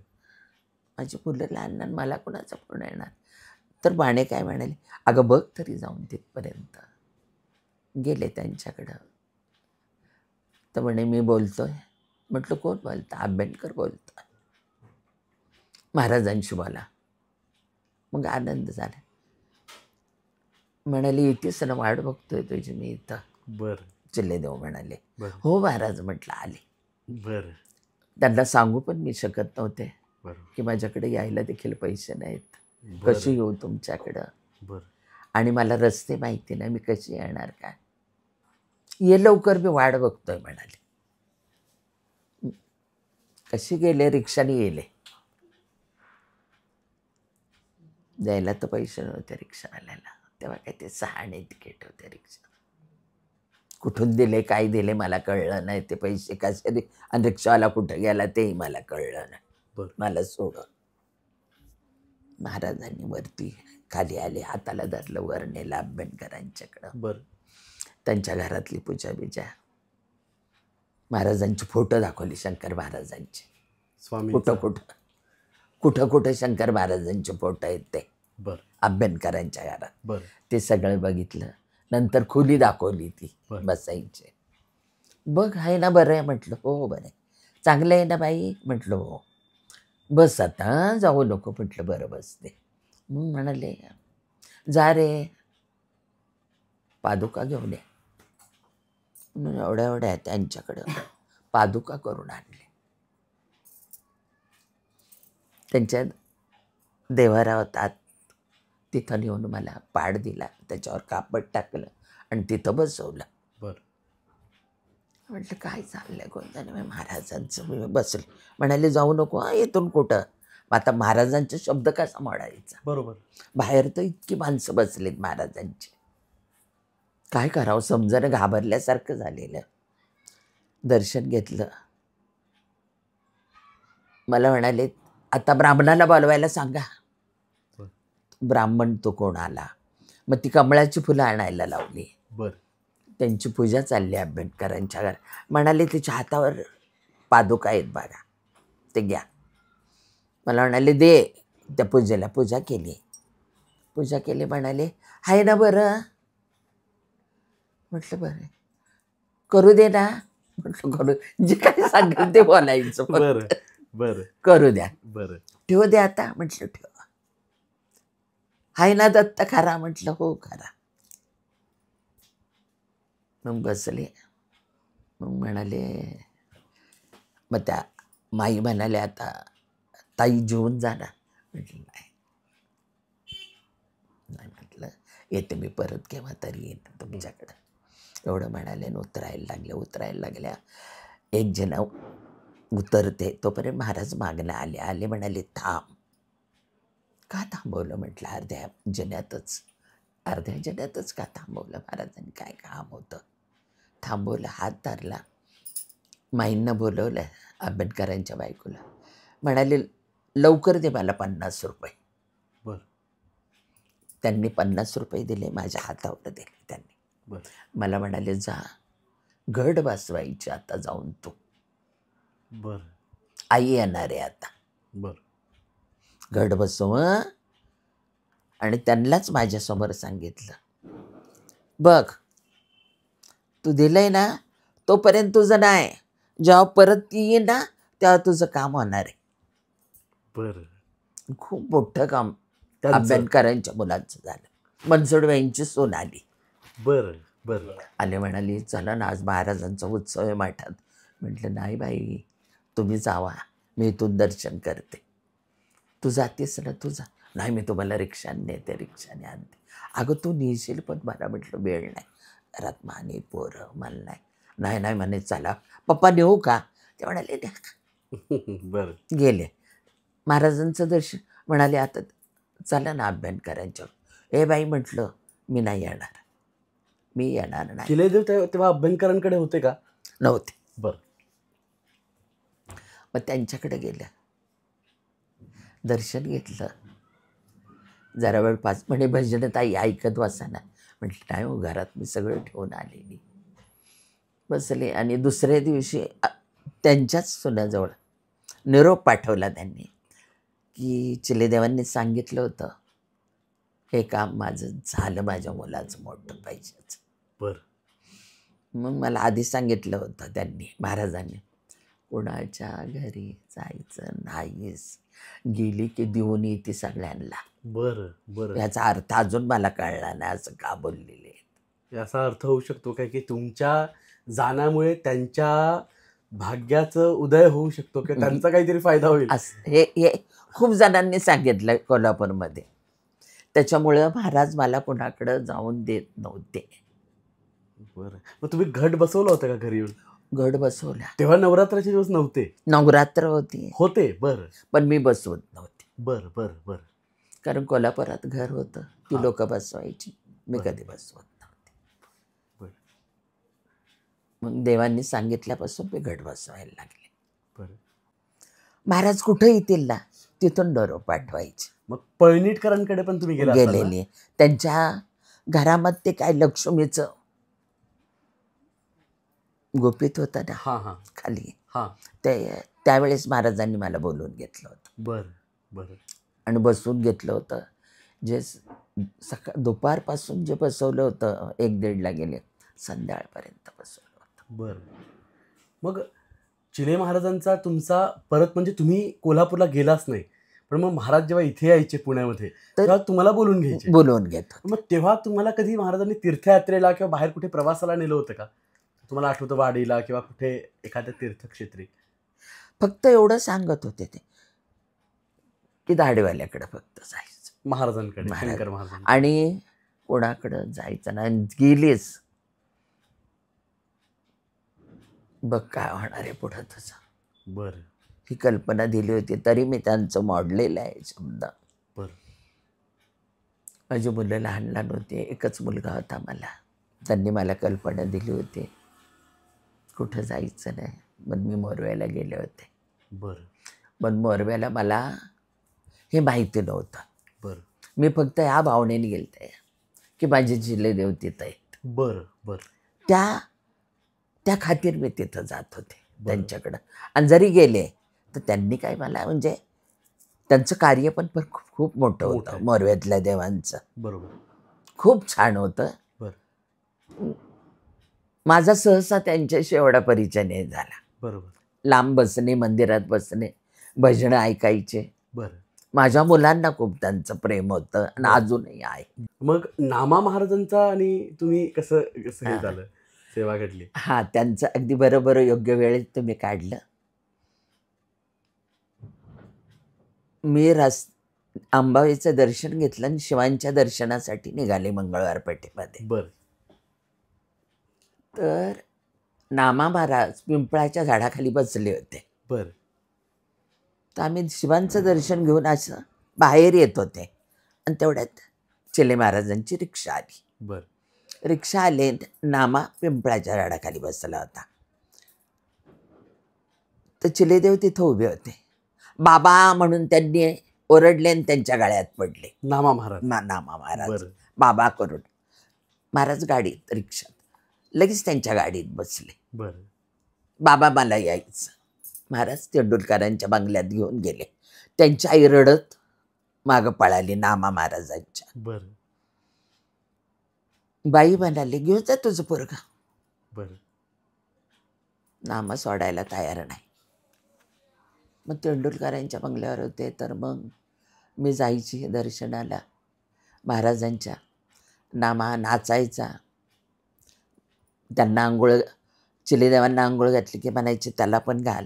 माझी मुलं लहान मला कुणाचा फोन येणार. तर बाणे काय म्हणाले अगं बघ तरी जाऊन तिथपर्यंत. गेले त्यांच्याकडं. तर म्हणे मी बोलतोय. म्हटलं कोण बोलतं. आंबेडकर बोलतोय. महाराजांशी बोला. मग आनंद झाला. म्हणाले येतेच ना वाट बघतोय तुझी मी इथं. बरं. चिल्लेदेव म्हणाले बरं. हो महाराज. म्हटलं आले. बरं. त्यांना सांगू पण मी शकत नव्हते बरं. की माझ्याकडे यायला देखील पैसे नाहीत. बरं. कशी येऊ तुमच्याकडं. बरं. आणि मला रस्ते माहिती नाही मी कशी येणार काय. ये लवकर मी वाट बघतोय म्हणाले. कशी गेले रिक्षाने गेले. द्यायला तर पैसे नव्हते रिक्षावाल्याला. तेव्हा काय ते 6 आणे तिकीट होते रिक्षा. कुठून दिले काय दिले मला कळलं नाही. ते पैसे कसे आणि रिक्षावाला कुठं गेला तेही मला कळलं नाही. बरं. मला सोडून महाराजांनी वरती खाली आले हाताला धरलं वर नेलं आंबेडकरांच्याकडं. बरं. त्यांच्या घरातली पूजा बिजा महाराजांचे फोटो दाखवले शंकर महाराजांचे. स्वामी कुठं शंकर महाराजांचे फोटो आहेत ते. बरं. आंबेडकरांच्या घरात. बरं. ते सगळं बघितलं. नंतर खोली दाखवली ती बरं. बसायचे. बघ आहे ना बरं आहे. म्हटलं हो बरं आहे. चांगलं आहे ना बाई. म्हटलं हो. बस आता जाऊ नको. म्हटलं बरं बसते. मग म्हणाले जा रे पादुका घेऊन ये. म्हणून एवढ्या त्यांच्याकडं पादुका करून आणले. त्यांच्या देवारावतात तिथं नेऊन मला पाड दिला. त्याच्यावर कापड टाकलं आणि तिथं बसवलं. बरं. म्हटलं काय चाललंय गोंधळ. महाराजांचं मी बसले. म्हणाले जाऊ नको हा इथून कुठं. आता महाराजांचे शब्द कसा मोडायचा. बरोबर. बाहेर तर इतकी माणसं बसलीत महाराजांची. काय करावं समजायला घाबरल्यासारखं झालेलं. दर्शन घेतलं. मला म्हणाले आता ब्राह्मणाला बोलवायला सांगा. ब्राह्मण तो कोण आला, मग ती कमळाची फुलं आणायला लावली. बर. त्यांची पूजा चालली आंबेडकरांच्या घर. म्हणाले तिच्या हातावर पादुका आहेत बघा, ते घ्या. मला म्हणाले दे त्या पूजेला. पूजा केली. म्हणाले आहे ना बरं. म्हटलं बरं करू दे ना. म्हटलं करू, जे काय सांगेल ते बोलायचं. बरं बरं. करू द्या. बरं. ठेवू दे आता. म्हटलं ठेव. हाय ना दत्त खरा. म्हटलं हो खरा. मग बसले. मग म्हणाले, मग त्या माई म्हणाले आता ताई जेवून जा ना. म्हटलं नाही. म्हटलं येते मी परत, केव्हा तरी येईन तुमच्याकडं. एवढं म्हणाले. उतरायला लागल्या. एक जण उतरते तोपर्यंत महाराज मागणं आले. म्हणाले थांब. का थांबवलं. म्हटलं अर्ध्या जण्यातच का थांबवलं. महाराजांनी काय काम होतं. थांबवलं, हात धरला. माईंना बोलवलं, आंबेडकरांच्या बायकोला. म्हणाले लवकर दे मला 50 रुपये. बर. त्यांनी 50 रुपये दिले, माझ्या हातावर दिले त्यांनी. बर. मला म्हणाले जा घट बसवायची आता जाऊन तू. बर. आई येणार आहे आता. बर. घट बसव. आणि त्यांनाच माझ्यासमोर सांगितलं, बघ तू दिलंय ना तोपर्यंत तुझं नाही, जेव्हा परत ती ये ना तेव्हा तुझं काम होणार आहे. बर. खूप मोठं काम आंबेडकरांच्या मुलांचं झालं. मनसोडबाईंची सून आली. बर बर. आले. म्हणाली चला ना आज महाराजांचा उत्सव आहे मठात. म्हटलं नाही बाई तुम्ही जावा, मी इथून दर्शन करते. तू जातेस ना तुझा. नाही मी तुम्हाला रिक्षाने नेते, आणते. अगं तू नेशील पण मला म्हटलं वेळ नाही, घरात माने पोरं, मला नाही म्हणे चला. पप्पा नेऊ का. ते म्हणाले बर. गेले. महाराजांचं दर्शन. म्हणाले आता चला ना आंबेडकरांच्या. ए बाई म्हटलं मी नाही येणार, मी येणार नाही. किल्लेदेव तेव्हा अभ्यंकरांकडे होते का. नव्हते. बर. मग त्यांच्याकडे गेलं, दर्शन घेतलं. जरा वेळ पाच म्हणे भजन ताई ऐकत बसा ना. म्हटलं नाही हो घरात मी सगळं ठेवून आलेली. बसले. आणि दुसऱ्या दिवशी त्यांच्याच सुनाजवळ निरोप पाठवला त्यांनी की चिलेदेवांनी सांगितलं होतं हे काम माझं झालं, माझ्या मुलाचं मोठं पाहिजेच. बर. मग मला आधी सांगितलं होतं त्यांनी, महाराजांनी, कुणाच्या घरी जायचं नाहीस, गेली की देऊन येते सगळ्यांना. बरं बरं. याचा अर्थ अजून मला कळला नाही, असं का बोललेले. याचा अर्थ होऊ शकतो काय की तुमच्या जाण्यामुळे त्यांच्या भाग्याचं उदय होऊ शकतो की त्यांचा काहीतरी फायदा होईल. हे खूप जणांनी सांगितलं कोल्हापूरमध्ये. त्याच्यामुळं महाराज मला कुणाकडं जाऊन देत नव्हते. बरं. मग तुम्ही घट बसवलं होतं का घरी येऊन. घट बसवला तेव्हा नवरात्राचे दिवस नव्हते. नवरात्र होते बरं. पण मी बसवत नव्हते. बरं बरं बरं. कारण कोल्हापुरात घर होतं, ती लोक बसवायची, मी कधी बसवत नव्हते. मग देवांनी सांगितल्यापासून मी घट बसवायला लागले. बरं. महाराज कुठे येतील ना तिथून डोरो पाठवायचे. मग पळणीटकरांकडे पण तुम्ही गेलेली. त्यांच्या घरामध्ये काय लक्ष्मीचं गोपित होतं ना खाली, त्यावेळेस महाराजांनी मला बोलवून घेतलं होतं. बरं बरं. आणि बसवून घेतलं होतं. जे दुपारपासून जे बसवलं होतं 1-1:30ला गेले, संध्याकाळपर्यंत बसवलं होतं. बरं. मग चिले महाराजांचा तुमचा परत म्हणजे तुम्ही कोल्हापूरला गेलाच नाही, पण मग महाराज जेव्हा इथे यायचे पुण्यामध्ये तेव्हा तुम्हाला बोलून घेत. मग तेव्हा तुम्हाला कधी महाराजांनी तीर्थयात्रेला किंवा बाहेर कुठे प्रवासाला नेलं होतं का. तुम्हाला आठवतं वाडीला किंवा कुठे एखाद्या तीर्थक्षेत्री. फक्त एवढं सांगत होते ते की दाढीवाल्याकडे फक्त जायचं, महाराजांकडे, शंकर महाराज, आणि कोणाकडं जायचं नाही. गेलीस बघ काय होणार आहे पुढं तुझं. बरं. ही कल्पना दिली होती, तरी मी त्यांचं मोडलेलं आहे शब्द. बरं. माझी मुलं लहान होते, एकच मुलगा होता मला. त्यांनी मला कल्पना दिली होती कुठं जायचं नाही. पण मी मोरव्याला गेले होते. बरं. पण मोरव्याला मला हे माहिती नव्हतं. बरं. मी फक्त ह्या भावनेने गेलते की माझे चिलेदेव तिथं आहेत. बरं बरं. त्या खातीर मी तिथं जात होते त्यांच्याकडं. आणि जरी गेले तर त्यांनी काय मला म्हणजे त्यांचं कार्य पण खूप मोठं होतं मोरवेतल्या देवांचं. बरोबर. खूप छान होतं. माझा सहसा त्यांच्याशी एवढा परिचय नाही झाला. बरोबर. लांब बसणे, मंदिरात बसणे, भजनं ऐकायचे. बरं. माझ्या मुलांना खूप त्यांचं प्रेम होतं आणि अजूनही आहे. मग नामा महाराजांचा आणि तुम्ही कसं कसं हे झालं, सेवा घडली? हा, त्यांचं अगदी बरोबर योग्य वेळेत तुम्ही काढलं. मी अंबाबाईचं दर्शन घेतलं आणि शिवांच्या दर्शनासाठी निघाले मंगळवार पेठेमध्ये. बरं. तर नामा महाराज पिंपळाच्या झाडाखाली बसले होते. बरं. तर आम्ही शिवांचं दर्शन घेऊन असं बाहेर येत होते आणि तेवढ्यात चिले महाराजांची रिक्षा आली. बरं. रिक्षा आले, नामा पिंपळाच्या झाडाखाली बसला होता. तर चिलेदेव तिथं उभे होते. बाबा म्हणून त्यांनी ओरडले आणि त्यांच्या गळ्यात पडले. नामा महाराज. नामा महाराज बाबा करून. महाराज गाडीत, रिक्षात लगेच त्यांच्या गाडीत बसले. बरं. बाबा मला यायचं. महाराज तेंडुलकरांच्या बंगल्यात घेऊन गेले. त्यांची आई रडत मागं पळाली नामा महाराजांच्या. बरं. बाई म्हणाले, घेऊन जा तुझं पोरगा. बरं. नामा सोडायला तयार नाही. मग तेंडुलकरांच्या बंगल्यावर होते, तर मग मी जायची दर्शनाला महाराजांच्या. नामा नाचायचा. त्यांना आंघोळ, चिलेदेवांना आंघोळ घातली की म्हणायचे त्याला पण घाल.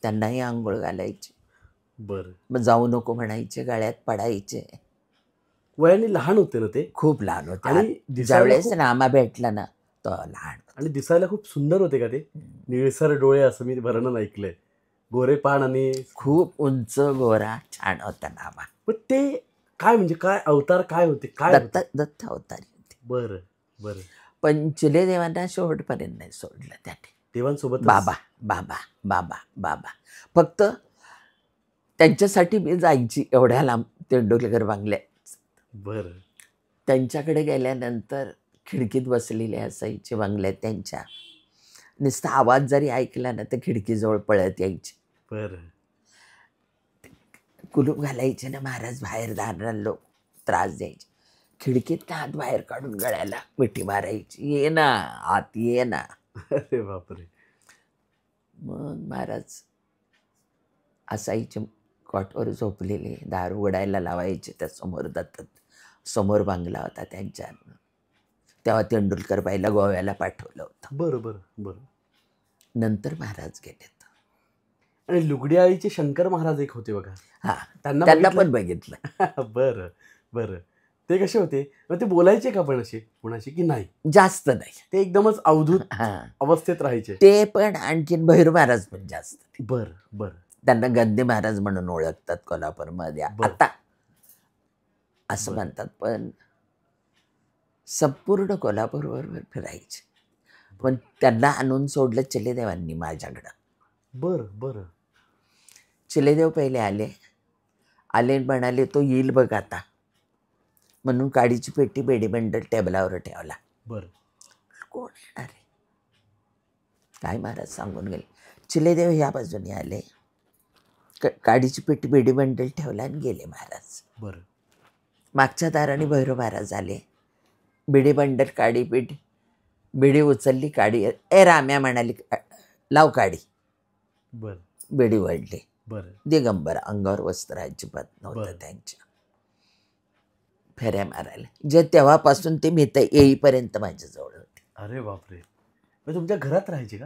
त्यांनाही आंघोळ घालायची. बरं. मग जाऊ नको म्हणायचे, गळ्यात पडायचे. वयाने लहान होते ना ते? खूप लहान होते. आणि ज्यावेळेस नामा भेटला ना तो लहान. आणि दिसायला खूप सुंदर होते का ते? निळसर डोळे, असं मी वर्णन ऐकलंय. गोरे पाण आणि खूप उंच गोरा छान होता नामा. पण ते काय म्हणजे काय अवतार काय होते? काय दत्त अवतारी होते. बरं बरं. पण चिलेदेवांना शेवटपर्यंत नाही सोडलं त्याने. देवांसोबत बाबा बाबा बाबा बाबा. फक्त त्यांच्यासाठी मी जायची एवढ्या लांब तेंडुलकर बंगल्यात. बरं. त्यांच्याकडे गेल्यानंतर खिडकीत बसलेले असायचे बंगल्यात त्यांच्या. नुसता आवाज जरी ऐकला ना तर खिडकीजवळ पळत यायची. बरं. कुलूप घालायचे ना महाराज, बाहेर दाराला लोक त्रास द्यायचे. खिडकीत हात बाहेर काढून गळ्याला मिठी मारायची, ये ना आत ये ना. अरे बापरे. मग महाराज असायचे कॉटवर झोपलेले, दार उघडायला लावायचे. त्या समोर बांगला होता त्यांच्या. तेव्हा तेंडुलकर बाईला गोव्याला पाठवलं होतं. बरं बरं बरं. नंतर महाराज गेलेत. आणि लुगड्याळीचे शंकर महाराज एक होते बघा. हा, त्यांना पण बघितलं. बरं बरं. ते कसे होते? मग ते बोलायचे का पण असे कोणाशी की नाही? जास्त नाही. ते एकदमच अवधूत अवस्थेत राहायचे ते पण. आणखीन भैरू महाराज पण जास्त. बरं बरं. त्यांना गंदे महाराज म्हणून ओळखतात कोल्हापूरमध्ये आता, असं म्हणतात. पण संपूर्ण कोल्हापूरवर फिरायचे. पण त्यांना आणून सोडलं चिलेदेवांनी माझ्याकडं. बरं बरं. चिलेदेव पहिले आले म्हणाले तो येईल बघ आता, म्हणून काडीची पेटी बेडीबंडल टेबलावर ठेवला. बरं. कोण येणार आहे काय महाराज सांगून गेले. चिलेदेव ह्या बाजूने आले, काडीची पेटी बेडीबंडल ठेवला आणि गेले महाराज. बरं. मागच्या दाराने भैरव महाराज आले. बेडीबंडल, काडी पेटी, बेडी उचलली, काडी ए राम्या म्हणाली लाव काडी. बरं. बेडी वळली. बरं. दिगंबर, अंगावर वस्त्र अजिबात नव्हतं त्यांच्या. फेऱ्या मारायला जे तेव्हापासून ते मी येईपर्यंत माझ्याजवळ होते. अरे बापरे. मग तुमच्या घरात राहायचे का?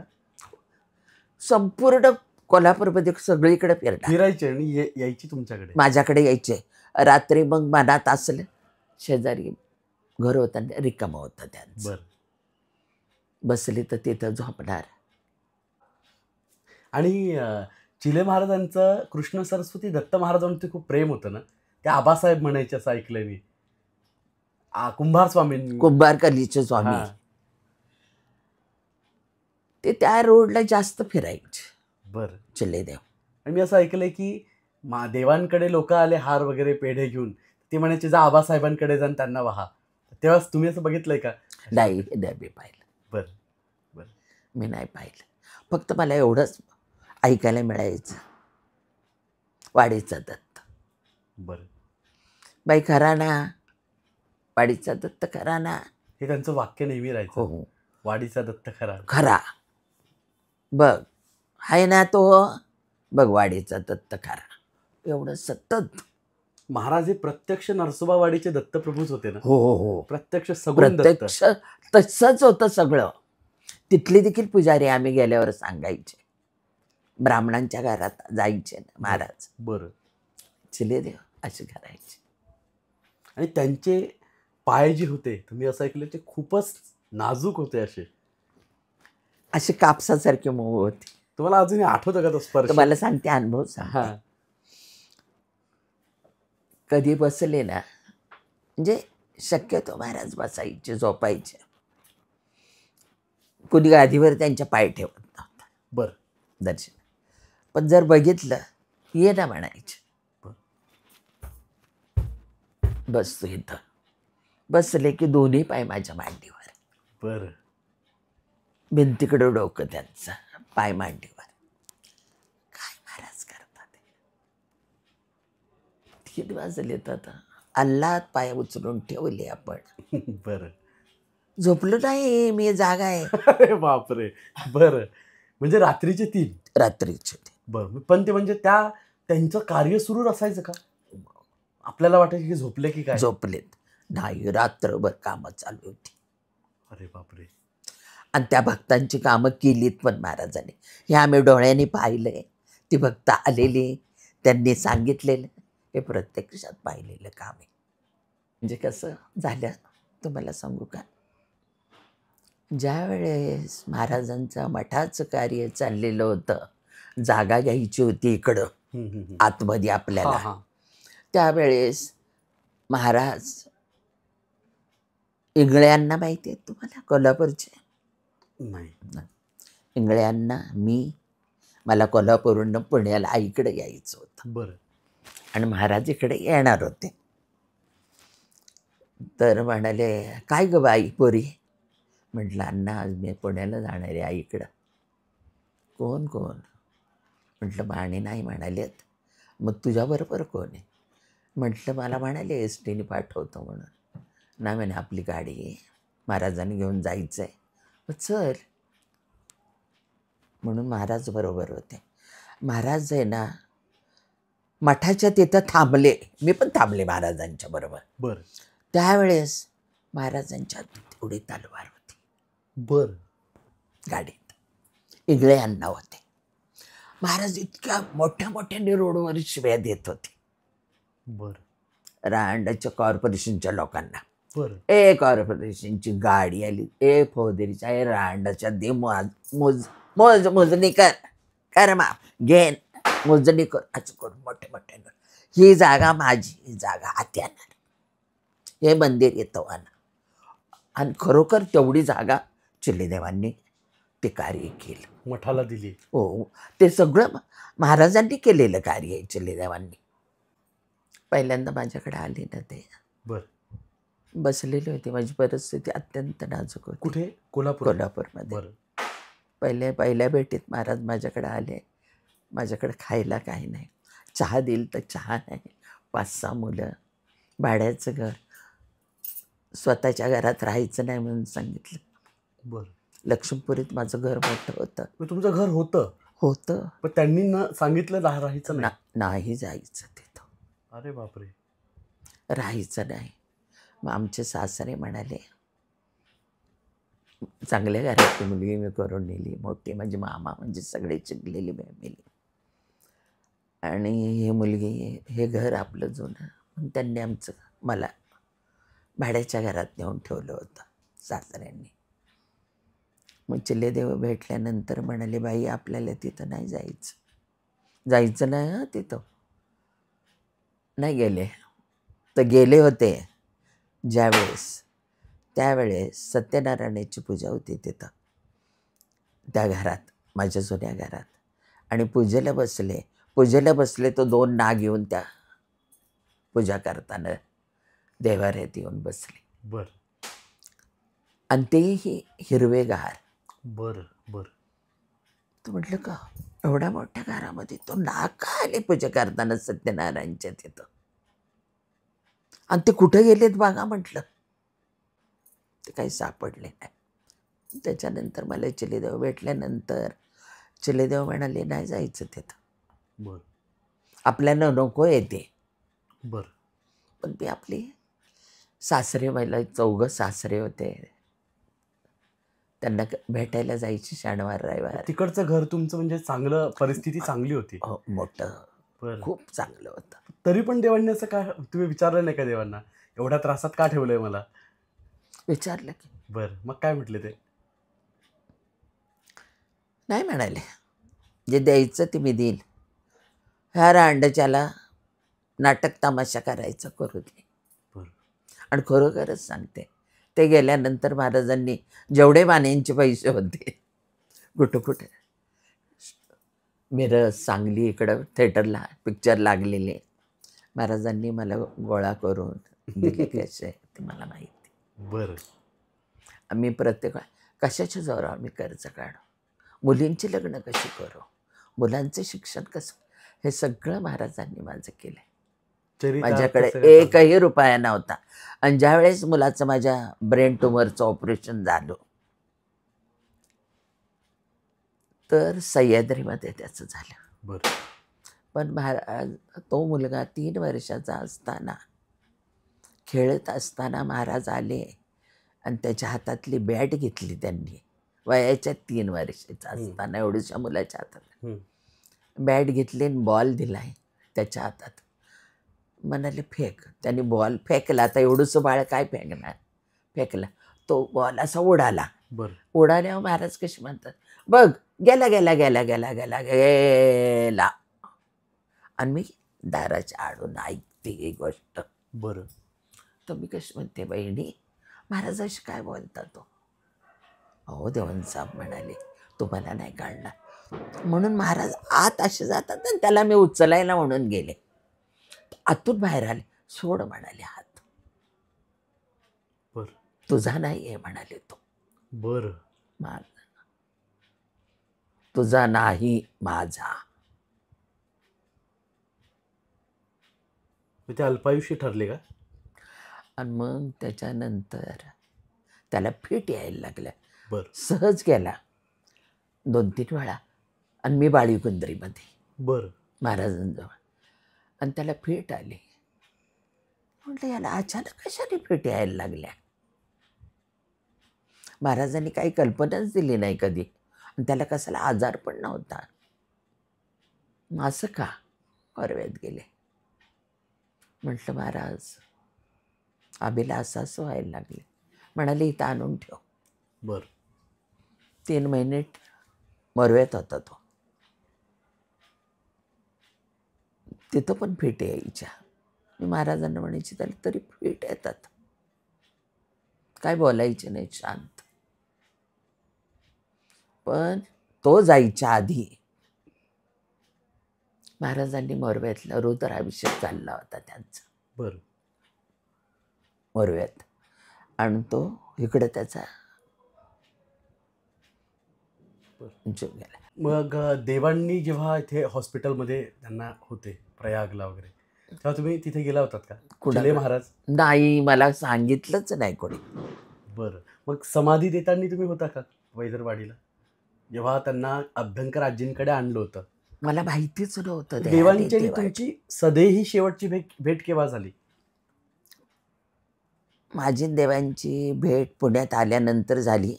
संपूर्ण कोल्हापूरमध्ये सगळीकडे फिरायचे आणि यायची तुमच्याकडे? माझ्याकडे यायचे. रात्री मग मनात असलं, शेजारी घर होतं रिकामं होतं त्यांचं. बरं. बसले तर तिथं झोपणार. आणि चिले महाराजांचं कृष्ण सरस्वती दत्त महाराजांवरती खूप प्रेम होतं ना? ते आबासाहेब म्हणायचे असं ऐकलंय मी. कुंभार स्वामी, कुंभार कलीचे स्वामी. ते त्या रोडला जास्त फिरायचे. बरं. चिलेदेव. आणि मी असं ऐकलंय की देवांकडे लोक आले हार वगैरे पेढे घेऊन, ती म्हणायची जा आबासाहेबांकडे जाऊन त्यांना वाहा. तेव्हा तुम्ही असं बघितलंय का? नाही, हे नाही मी पाहिलं. बरं बरं. मी नाही पाहिलं. फक्त मला एवढंच ऐकायला मिळायचं, वाडीचा दत्त. बरं. बाई खरा ना, वाडीचा दत्त खरा ना. हे त्यांचं वाक्य नेहमी राहायचं. हो, वाडीचा दत्त खरा. खरा. बघ आहे ना तो, बघ वाडीचा दत्त खरा. एवढं सतत. महाराज हे प्रत्यक्ष नरसोबावाडीचे दत्तप्रभूच होते ना? हो हो हो. प्रत्यक्ष सगुण दत्त. प्रत्यक्ष तसंच होतं सगळं. तिथले देखील पुजारी आम्ही गेल्यावर सांगायचे, ब्राह्मणांच्या घरात जायचे ना महाराज. बरं. चिले देव असे करायचे. आणि त्यांचे पाय जे होते, तुम्ही असं ऐकलं, ते खूपच नाजूक होते. असे कापसासारखे मऊ होते. तुम्हाला अजूनही आठवतं का तो स्पर्श? तुम्हाला सांगते, अनुभव सांग. हा. कधी बसले ना, म्हणजे शक्यतो महाराज बसायचे, झोपायचे. कुणी गादीवर त्यांच्या पाय ठेवत नव्हता. बरं. दर्शन. पण जर बघितलं, ये ना म्हणायचे. बसतो इथं. बसले की दोन्ही पाय माझ्या मांडीवर. बरं. भिंतीकडं डोकं त्यांचं, पाय मांडीवर. काय महाराज करतात. 3 वाजले तर अल्लात पाय उचलून ठेवले आपण. बरं. झोपलो नाही मी, जागा आहे. अरे बापरे. बरं. म्हणजे रात्रीचे 3? रात्रीचे. बरं. पण ते म्हणजे त्यांचं कार्य सुरू असायचं का? आपल्याला वाटायचं की झोपले की काय? झोपलेत नाही, रात्रभर कामं चालू होती. अरे बापरे. आणि त्या भक्तांची कामं केलीत पण महाराजांनी. हे आम्ही डोळ्यांनी पाहिलंय. ती भक्त आलेली, त्यांनी सांगितलेलं, हे प्रत्यक्षात पाहिलेलं काम आहे. म्हणजे कसं झालं तुम्हाला सांगू का, ज्या वेळेस महाराजांचं मठाचं कार्य चाललेलं होतं, जागा घ्यायची होती इकडं आतमध्ये आपल्याला, त्यावेळेस महाराज इंगळ्यांना माहिती आहेत तुम्हाला, कोल्हापूरचे? नाही. इंगळ्यांना मला कोल्हापूरहून पुण्याला आईकडे यायचं होतं. बरं. आणि महाराज इकडे येणार होते. तर म्हणाले, काय ग बाई पोरी? म्हटलं अण्णा आज मी पुण्याला जाणार आहे आईकडं. कोण कोण? म्हटलं माणी नाही म्हणालेत. मग तुझ्याबरोबर कोण आहे? म्हटलं मला म्हणाले एस टीने पाठवतो म्हणून. नाही म्हणे आपली गाडी आहे, महाराजांनी घेऊन जायचं आहे. चल म्हणून महाराज बरोबर होते. महाराज आहे ना मठाच्या तिथं थांबले, मी पण थांबले महाराजांच्या बरोबर. बरं. त्यावेळेस महाराजांच्या तेवढी तलवार होती. बरं. गाडीत इंगळे अण्णा होते. महाराज इतक्या मोठ्या मोठ्याने रोडवर शिव्या देत होते. बरं. रांडाच्या कॉर्पोरेशनच्या लोकांना. बरं. ए कॉर्पोरेशनची गाडी आली, ए फौजदारीच्या, ए रांडाच्या, दे मोजणी कर माप घेन, मोजणी कर, असं करून मोठे मोठे. ही जागा माझी, ही जागा आत्याणार, हे मंदिर येतं वाना. आणि खरोखर तेवढी जागा चिल्लेदेवांनी ते कार्य केलं, मठाला दिली. हो, ते सगळं महाराजांनी केलेलं कार्य आहे चिल्लेदेवांनी. पहिल्यांदा माझ्याकडे आले ना ते. बरं. बसलेले होते, माझी परिस्थिती अत्यंत नाजूक होती. कुठे? कोल्हापूरमध्ये. बरं. पहिल्या भेटीत महाराज माझ्याकडे आले. माझ्याकडे खायला काही नाही, चहा दिल तर चहा नाही, 5-6 मुलं, भाड्याचं घर, स्वतःच्या घरात राहायचं नाही म्हणून सांगितलं. बरं. लक्ष्मीपुरीत माझं घर मोठं होतं. तुमचं घर होतं? होतं. पण त्यांनी सांगितलं राहायचं नाही? नाही जायचं तिथं. अरे बापरे. राहायचं नाही. मग आमचे सासरे म्हणाले, चांगल्या घरातली मुलगी मी करून नेली, मोठी माझी मामा म्हणजे सगळे चिडलेली फॅमिली, आणि ही मुलगी, हे घर आपलं जुनं. त्यांनी मला भाड्याच्या घरात नेऊन ठेवलं होतं सासऱ्यांनी. मग चिल्लेदेव भेटल्यानंतर म्हणाले, बाई आपल्याला तिथं नाही जायचं नाही हां तिथं. नाही गेले तर गेले होते त्यावेळेस सत्यनारायणाची पूजा होती तिथं, त्या घरात, माझ्या जुन्या घरात. आणि पूजेला बसले तर 2 नाग येऊन त्या पूजा करताना देवाऱ्यात येऊन बसले. बर आणि तेही हिरवेगार. बर बर. तर म्हटलं का एवढ्या मोठ्या घरामध्ये तो नाका आले पूजा करताना सत्यनारायणच्या तिथं. आणि ते कुठं गेलेत बघा म्हटलं. ते काही सापडले नाही. त्याच्यानंतर मला चिलेदेव भेटल्यानंतर चिलेदेव म्हणाले नाही जायचं तिथं, बर आपल्याला नको येते. बर. पण ते आपले सासरे, मला 4 सासरे होते, त्यांना भेटायला जायची शनिवार रविवार. तिकडचं घर तुमचं म्हणजे चांगलं, परिस्थिती चांगली होती. हो, मोठं, बरं. खूप चांगलं होतं. तरी पण देवांनी असं काय, तुम्ही विचारलं नाही का देवांना एवढ्या त्रासात का ठेवलंय मला? विचारलं की. बर, मग काय म्हटले ते? नाही म्हणाले, जे द्यायचं ते मी देईन, ह्या रांडच्याला नाटक तमाशा करायचं करू दे. बरं. आणि खरोखरच सांगते, ते गेल्यानंतर महाराजांनी जेवढे मानेंचे पैसे होते कुठं कुठे मिरज, सांगली, इकडं थिएटरला पिक्चर लागलेले, महाराजांनी मला गोळा करून दिले कसे ते मला माहिती. बरं. आम्ही प्रत्येक कशाच्या जोरावर आम्ही कर्ज काढू, मुलींची लग्न कशी करू, मुलांचं शिक्षण कसं, हे सगळं महाराजांनी माझं केलं. माझ्याकडे एकही रुपया नव्हता. आणि ज्यावेळेस मुलाचं माझ्या ब्रेन ट्युमरचं ऑपरेशन झालं तर सह्याद्रीमध्ये त्याचं झालं. बरं. पण महाराज, तो मुलगा 3 वर्षाचा असताना, खेळत असताना महाराज आले आणि त्याच्या हातातली बॅट घेतली त्यांनी. वयाच्या 3 वर्षाचा असताना एवढ्याशा मुलाच्या हातात बॅट घेतली आणि बॉल दिलाय त्याच्या हातात. म्हणाले फेक. त्यांनी बॉल फेकला. आता एवढंसं बाळ काय फेकणार, फेकला. तो बॉल असा उडाला. बरं. उडाल्यावर महाराज कसे म्हणतात, बघ गेला गेला गेला गेला गेला गेला. आणि मी दाराच्या आडून ऐकते ही गोष्ट. बरं. तर मी कशी म्हणते, बहिणी महाराजाशी काय बोलता तो? अहो देवान साहेब म्हणाले तुम्हाला नाही काढणार. म्हणून महाराज आत असे जातात ना, त्याला मी उचलायला म्हणून गेले. आतून बाहेर आले, सोड म्हणाले हात. बरं. तुझा नाही आहे म्हणाले तो. बरं. माझा, तुझा नाही माझा. ते अल्पायुष्य ठरले का? आणि मग त्याच्यानंतर त्याला फिट यायला लागल्या. बरं. सहज गेला 2-3 वेळा. आणि मी बाळीकुंद्रीमध्ये. बरं. महाराजांजवळ. आणि त्याला फिट आली. म्हटलं याला अचानक कशाने फिट यायला लागल्या? महाराजांनी काही कल्पनाच दिली नाही कधी. आणि त्याला कशाला आजार पण नव्हता. असं का करव्यात गेले? म्हटलं महाराज आबीला असं व्हायला लागले. म्हणाले इथं आणून ठेव. बरं. 3 महिने मरव्यात होता तो. तिथं पण फिट यायच्या. मी महाराजांना म्हणायची त्याला तरी फिट येतात. काय बोलायचे नाही, शांत. पण तो जायच्या आधी महाराजांनी मोरव्यातला रुद्राभिषेक चालला होता त्यांचा. बरं. मोरव्यात. आणि तो इकडे त्याचा जीव गेला. मग देवांनी जेव्हा इथे हॉस्पिटलमध्ये त्यांना होते प्रयागला वगैरे, तेव्हा तुम्ही तिथे गेला होतात का? चिले महाराज? नाही, मला सांगितलंच नाही कोणी. बरं. मग समाधी देताना तुम्ही होता का वैदरवाडीला, जेव्हा त्यांना अभ्यंकर आजींकडे आणलं होतं? मला माहितीच नव्हतं. देवांची आणि तुमची सदैही शेवटची भेट केव्हा झाली? माझी देवांची भेट पुण्यात आल्यानंतर झाली.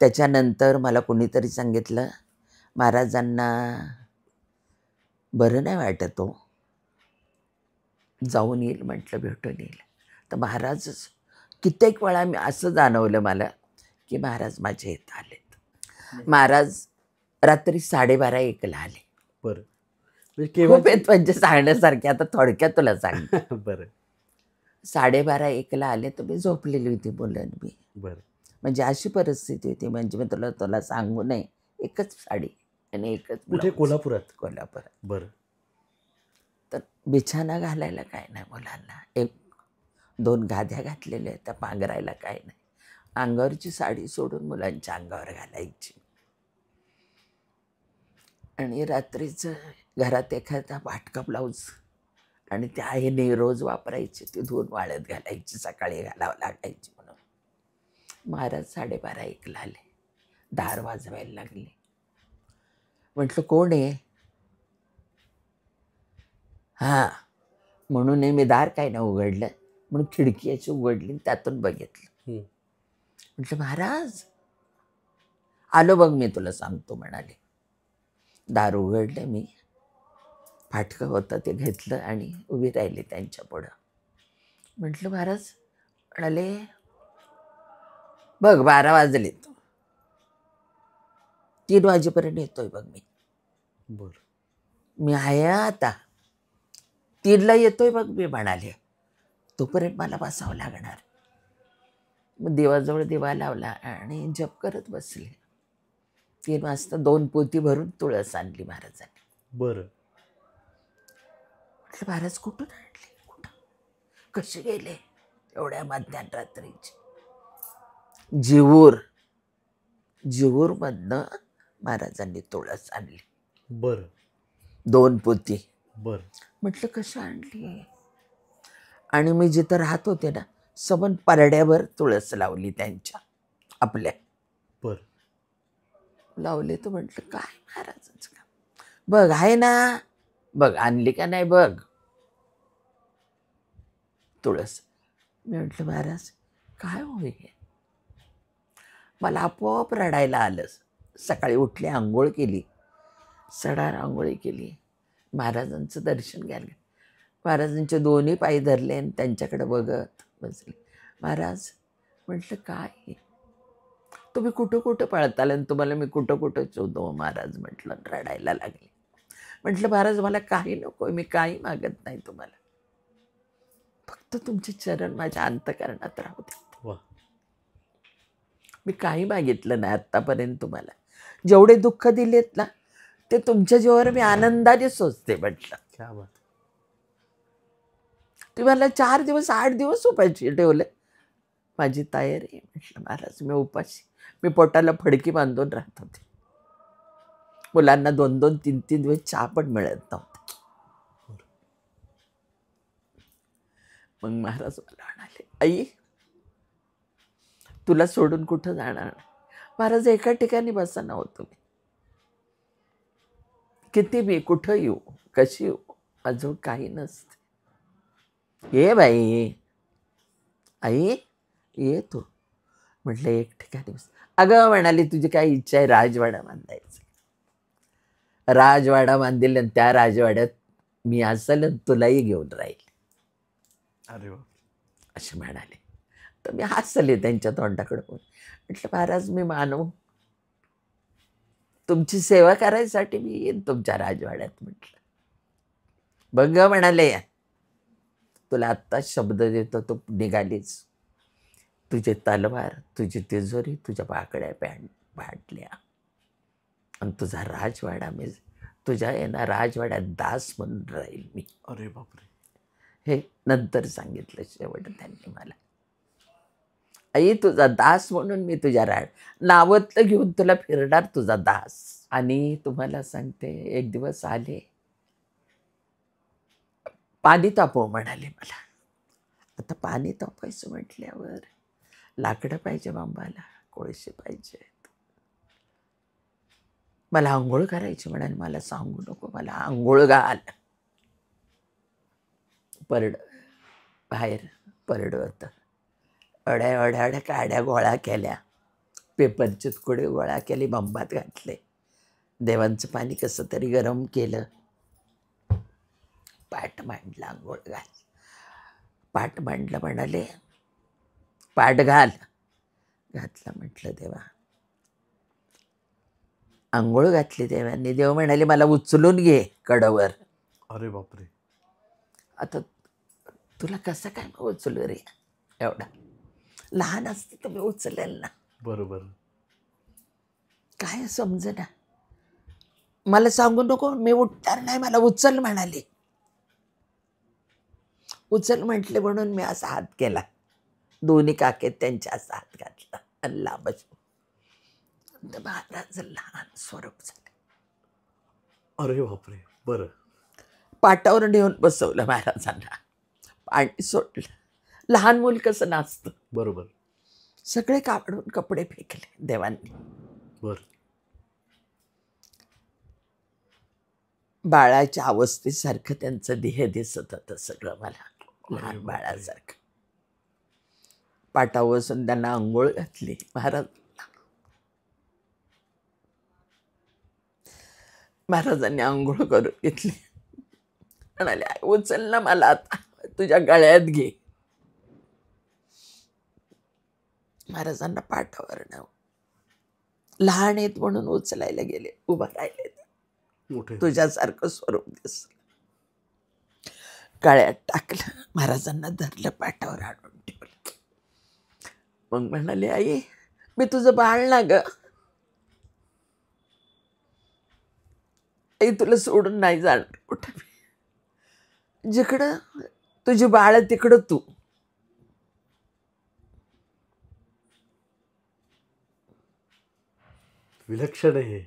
त्याच्यानंतर मला कोणीतरी सांगितलं महाराजांना बरं नाही वाटत हो, जाऊन येईल. म्हटलं भेटून येईल. तर महाराजच कित्येक वेळा मी असं जाणवलं मला की महाराज माझ्या इथं आलेत. महाराज रात्री 12:30-1ला आले. बरं. खूप येत म्हणजे सांगण्यासारखे. आता थोडक्यात तुला सांग. बरं. 12:30-1ला आले तर मी झोपलेली होती मुलं मी. बरं. म्हणजे अशी परिस्थिती होती, म्हणजे मी तुला सांगू नये. एकच साडी आणि एकच कुठे? कोल्हापुरात? कोल्हापुरात. बरं. तर बिछाना घालायला काय नाही मुलांना. एक 2 गाद्या घातलेल्या आहेत, त्या पांघरायला काय नाही. अंगावरची साडी सोडून मुलांच्या अंगावर घालायची. आणि रात्रीचं घरात एखादा फाटका ब्लाऊज आणि त्या आईने रोज वापरायची, ती धुवून वाळत घालायची, सकाळी घालावं लागायची म्हणून. महाराज 12:30-1ला आले. दार वाजवायला लागले. म्हटलं कोण आहे? हां. म्हणून मी दार काय ना उघडलं, म्हणून खिडकी याची उघडली, त्यातून बघितलं. म्हटलं महाराज आलो बघ, मी तुला सांगतो म्हणाले. दार उघडलं मी, फाटकं होतं ते घेतलं आणि उभी राहिली त्यांच्या पुढं. म्हटलं महाराज, म्हणाले बघ 12 वाजलेत, 3 वाजेपर्यंत येतोय बघ मी. बरं. मी आहे आता, 3ला येतोय बघ मी म्हणाले. तोपर्यंत मला बसावं लागणार. मग देवाजवळ दिवा लावला आणि जप करत बसले. 3 वाजता 2 पोती भरून तुळस आणली महाराजांनी. बरं. म्हटलं महाराज कुठून आणली, कुठं कसे गेले एवढ्या मध्यरात्रीची? जीवूरमधनं महाराजांनी तुळस आणली. बरं. 2 पोती. बरं. म्हटलं कसं आणली? आणि मी जिथं राहत होते ना, सबन परड्यावर तुळस लावली त्यांच्या आपल्या. बरं. लावले तर म्हटलं काय महाराजांचं काम, बघ आहे ना, बघ आणली का नाही बघ तुळस. मी म्हटलं महाराज काय होईल? मला आपोआप रडायला आलं. सकाळी उठले, आंघोळ केली, सडार आंघोळी केली, महाराजांचं दर्शन घ्यायला. महाराजांचे दोन्ही पाय धरले आणि त्यांच्याकडे बघत बसले. महाराज म्हटलं काय तुम्ही कुठं कुठं पळताल आणि तुम्हाला मी कुठं कुठं शोधू महाराज म्हटलं. रडायला लागले. म्हटलं महाराज मला काही नको, मी काही मागत नाही तुम्हाला, फक्त तुमचे चरण माझ्या अंतःकरणात राहू दे. मी काही मागितलं नाही आत्तापर्यंत. तुम्हाला जेवढे दुःख दिलेत ना, ते तुमच्या जीवावर मी आनंदाने सोचते म्हटलं. क्या बात. तुम्हाला 4 दिवस 8 दिवस उपाशी ठेवले, माझी तयारी आहे म्हटलं. महाराज मी उपाशी, मी पोटाला फडकी बांधून राहत होते. मुलांना 2-2, 3-3 दिवस चहा पण मिळत नव्हता. मग महाराज मला म्हणाले आई तुला सोडून कुठं जाणार? महाराज एका ठिकाणी बसा ना हो तुम्ही, किती मी कुठं येऊ, कशी येऊ, अजून काही नसते. ये बाई आई ये तू. म्हटलं एक ठिकाणी बस. अगं म्हणाली तुझी काय इच्छा आहे? राजवाडा बांधायचा. राजवाडा बांधेल आणि त्या राजवाड्यात मी असेल आणि तुलाही घेऊन राहील. अरे वा. असे म्हणाले. तर मी हसले त्यांच्या तोंडाकडे. म्हटलं महाराज मी मानव, तुमची सेवा करायसाठी मी येईन तुमच्या राजवाड्यात. म्हटलं बघ म्हणाले तुला आत्ता शब्द देतो, तू निघालीच. तुझे तलवार, तुझी तिजोरी, तुझ्या बाकड्या भाटल्या आणि तुझा राजवाडा, मी तुझ्या येणार राजवाड्यात दास म्हणून राहील मी. अरे बापरे. हे नंतर सांगितलं शेवट त्यांनी मला. आई तुझा दास म्हणून मी तुझ्या नावतलं घेऊन तुला फिरणार, तुझा दास. आणि तुम्हाला सांगते एक दिवस आले, पाणी तापव म्हणाले मला. आता पाणी तापायचं म्हटल्यावर लाकडं पाहिजे, बांबाला कोळसे पाहिजे, मला आंघोळ करायची म्हणाले. मला सांगू नको, मला आंघोळ घाल. बाहेर परड होतं. अड्या काड्या गोळा केल्या, पेपरचे तुकडे गोळा केले, बंबात घातले, देवांचं पाणी कसं तरी गरम केलं, पाठ मांडला, आंघोळ घाल. पाठ मांडलं म्हणाले, पाठ घाल. घातला. म्हटलं देवा. आंघोळ घातली देवांनी. देव म्हणाले मला उचलून घे कडवर. अरे बापरे. आता तुला कसं काय उचलू रे, एवढा लहान असतं तर मी उचलेल ना. बरोबर. काय समजेना. मला सांगू नको, मी उठणार नाही, मला उचल म्हणाले. उचल म्हटले म्हणून मी असा हात केला, दोन्ही काकेत त्यांच्या असा हात घातला आणि लांबच. महाराज लहान स्वरूप झाले. अरे बापरे. बरं. पाटावर नेऊन बसवलं महाराजांना, पाणी सोडलं. लहान मूल कसं नाचतं. बरोबर. सगळे काढून कपडे फेकले देवांनी. बर. बाळाच्या अवस्थेसारखं त्यांचं देह दिसत होतं सगळं मला, लहान बाळासारखं. पाटावर बसून त्यांना आंघोळ घातली महाराज. महाराजांनी आंघोळ करून घेतली. म्हणाले उचल ना मला, आता तुझ्या गळ्यात घे. महाराजांना पाठावर नाव लहान आहेत म्हणून उचलायला गेले, उभा राहिले. तुझ्यासारखं स्वरूप दिसलं. गळ्यात टाकलं, महाराजांना धरलं, पाठावर आणून ठेवलं. मग म्हणाले आई मी तुझं बाळ ना ग, आई तुला सोडून नाही जाणार कुठं. जिकडं तुझी बाळ तिकडं तू. विलक्षण आहे,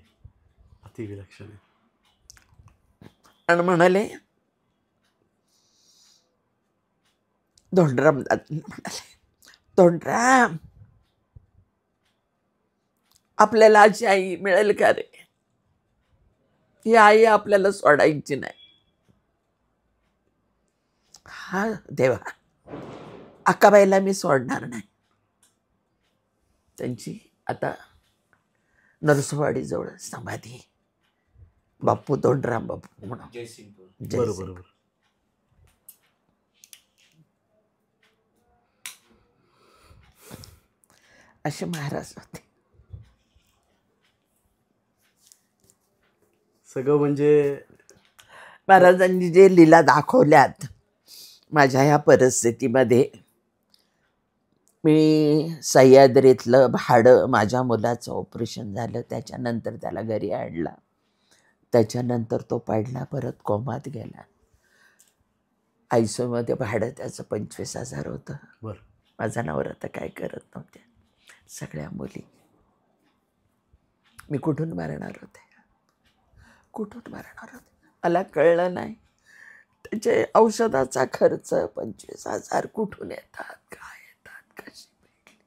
अति विलक्षण आहे. आणि म्हणाले धोंडराम म्हणाले धोंडराम आपल्याला अशी आई मिळेल का रे. ही आई आपल्याला सोडायची नाही. हा देवा, अक्काबाईला मी सोडणार नाही. त्यांची आता नरसोवाडीजवळ समाधी, बापू धोंडराम बापू म्हणून. बरोबर. असे महाराज होते. सगळं म्हणजे महाराजांनी जे लीला दाखवल्यात माझ्या ह्या परिस्थितीमध्ये. मी सह्याद्रीतलं भाडं, माझ्या मुलाचं ऑपरेशन झालं, त्याच्यानंतर त्याला घरी आणला. त्याच्यानंतर तो पडला, परत कोमात गेला. आयसीयूमध्ये भाडं त्याचं 25,000 होतं. बरं. माझा नवरा तर काय करत नव्हत्या, सगळ्या मुली. मी कुठून मरणार होते, कुठून मरणार होते मला कळलं नाही. त्याचे औषधाचा खर्च 25,000 कुठून येतात, काय येतात, कशी भेटली.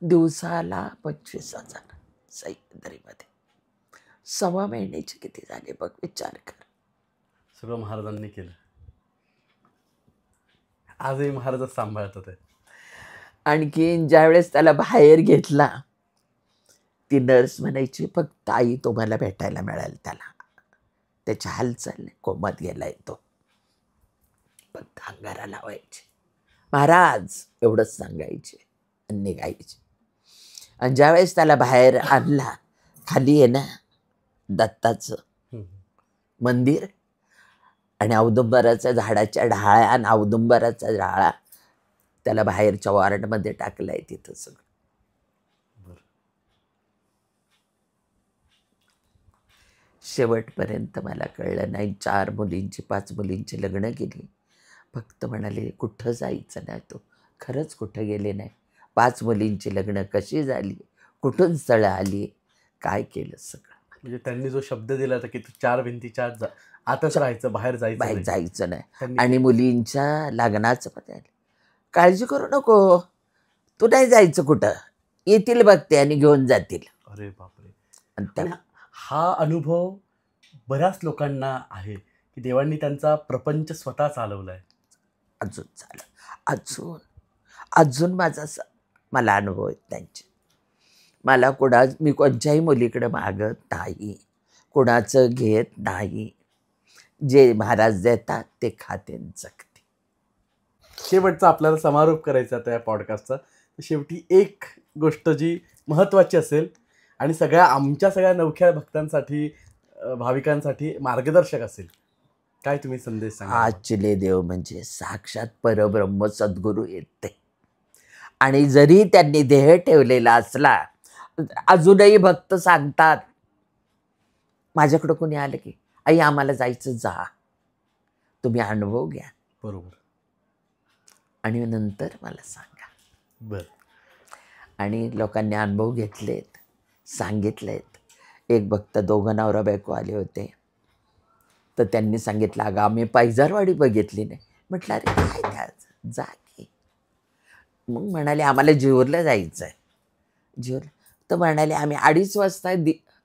दिवसाला 25,000 सह्याद्रीमध्ये. 6 महिन्याचे किती झाले बघ, विचार कर. सगळं महाराजांनी केलं. आजही महाराज सांभाळतात. आणखी ज्यावेळेस त्याला बाहेर घेतला, ती नर्स म्हणायची फक्त आई तुम्हाला भेटायला मिळेल, त्याला त्याची हालचाल नाही, कोमात गेलाय तो. फक्त अंगारा लावायचे महाराज एवढंच सांगायचे आणि निघायचे. आणि ज्यावेळेस त्याला बाहेर आणला, खाली आहे ना दत्ताचं मंदिर आणि औदुंबराच्या झाडाच्या ढाळ्या आणि औदुंबराचा झाडा त्याला बाहेरच्या वॉर्डमध्ये टाकलाय तिथं सगळं. शेवटपर्यंत मला कळलं नाही. 4 मुलींची 5 मुलींची लग्न केली. फक्त म्हणाले कुठं जायचं नाही. तो खरंच कुठं गेले नाही. 5 मुलींची लग्न कशी झाली, कुठून स्थळं आली, काय केलं सगळं. म्हणजे त्यांनी जो शब्द दिला होता की तू 4 भिंतीच्या आतच राहायचं, बाहेर जायचं नाही. आणि मुलींच्या लग्नाचं पण काळजी करू नको, तू नाही जायचं कुठं, येतील बघते आणि घेऊन जातील. अरे बापरे. आणि हा अनुभव बऱ्याच लोकांना आहे की देवांनी त्यांचा प्रपंच स्वतः चालवलाय. अजून चालू, अजून मला अनुभव आहेत त्यांचे. मला मी कोणत्याही मुलीकडे मागत नाही, कोणाचं घेत नाही. जे महाराज देतात ते खाते जगते. शेवटचा आपल्याला समारोप करायचा आता या पॉडकास्टचा. शेवटी एक गोष्ट जी महत्त्वाची असेल आणि आमच्या सगळ्या नवख्या भक्तांसाठी, भाविकांसाठी मार्गदर्शक असेल, काय तुम्ही संदेश सांगा? आचले देव म्हणजे साक्षात परब्रह्म सद्गुरू येते. आणि जरी त्यांनी देह ठेवलेला असला, अजूनही भक्त सांगतात, माझ्याकडं कोणी आलं की आई आम्हाला जायचं, जा तुम्ही अनुभव घ्या. बरोबर. आणि नंतर मला सांगा. बर. आणि लोकांनी अनुभव घेतलेत, सांगितलेत. एक भक्त, दोघं नवरा बायको आले होते, तर त्यांनी सांगितलं, अगं आम्ही पायझरवाडी बघितली नाही. म्हटलं अरे काय त्याचं, जा की. मग म्हणाले आम्हाला जेऊरला जायचं आहे. जेऊर तर म्हणाले आम्ही 2:30 वाजता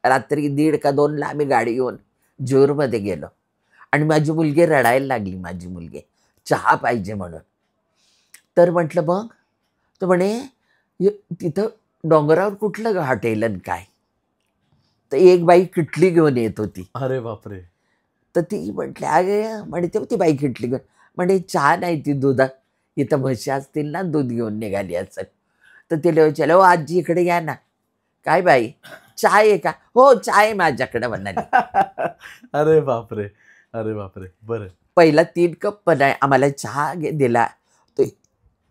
रात्री 1:30 का 2ला आम्ही गाडी घेऊन जेऊरमध्ये गेलो. आणि माझी मुलगी रडायला लागली, माझी मुलगी चहा पाहिजे म्हणून. तर म्हटलं मग, तर म्हणे तिथं डोंगरावर कुठलं हॉटेल आणि काय. तर एक बाई किटली घेऊन येत होती. अरे बापरे. तर ती म्हटली अरे, म्हणे ती बाई किटली घेऊन, म्हणे चहा नाही, ती दुधात इथं म्हशी असतील ना, दूध घेऊन निघाली असेल. तर तिला विचारलं, हो आजी इकडे या ना. काय बाई, चहा आहे का? हो चहा आहे माझ्याकडे म्हणाली. अरे बापरे, अरे बापरे. बरं. पहिला 3 कप पण आम्हाला चहा दिला, तो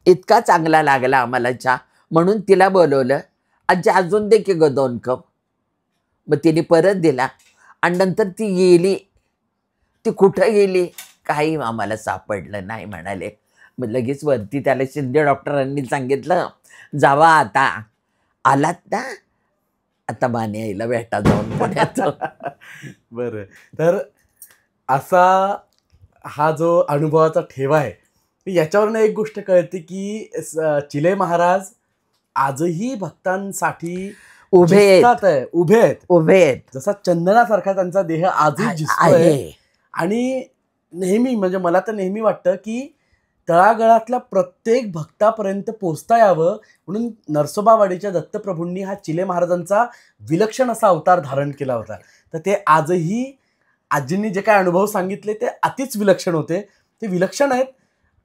इतका चांगला लागला आम्हाला चहा, म्हणून तिला बोलवलं, आजी अजून दे की ग 2 कप. मग तिने परत दिला आणि नंतर ती गेली. ती कुठं गेली काही आम्हाला सापडलं नाही म्हणाले. मग लगेच वरती त्याला शिंदे डॉक्टरांनी सांगितलं, जावा आता, आलात ना आता माने आईला भेटा जाऊन पुण्यात. बरं. तर असा हा जो अनुभवाचा ठेवा आहे, याच्यावरनं एक गोष्ट कळते की चिले महाराज आजही भक्तांसाठी उभे उभे आहेत. आहेत. जसा चंदनासारखा त्यांचा देह आजही झिजतोय. आणि नेहमी, म्हणजे मला तर नेहमी वाटतं की तळागाळातल्या प्रत्येक भक्तापर्यंत पोचता यावं म्हणून नरसोबावाडीच्या दत्तप्रभूंनी हा चिले महाराजांचा विलक्षण असा अवतार धारण केला होता. तर ते आजही आजींनी जे काय अनुभव सांगितले ते अतिच विलक्षण होते. ते विलक्षण आहेत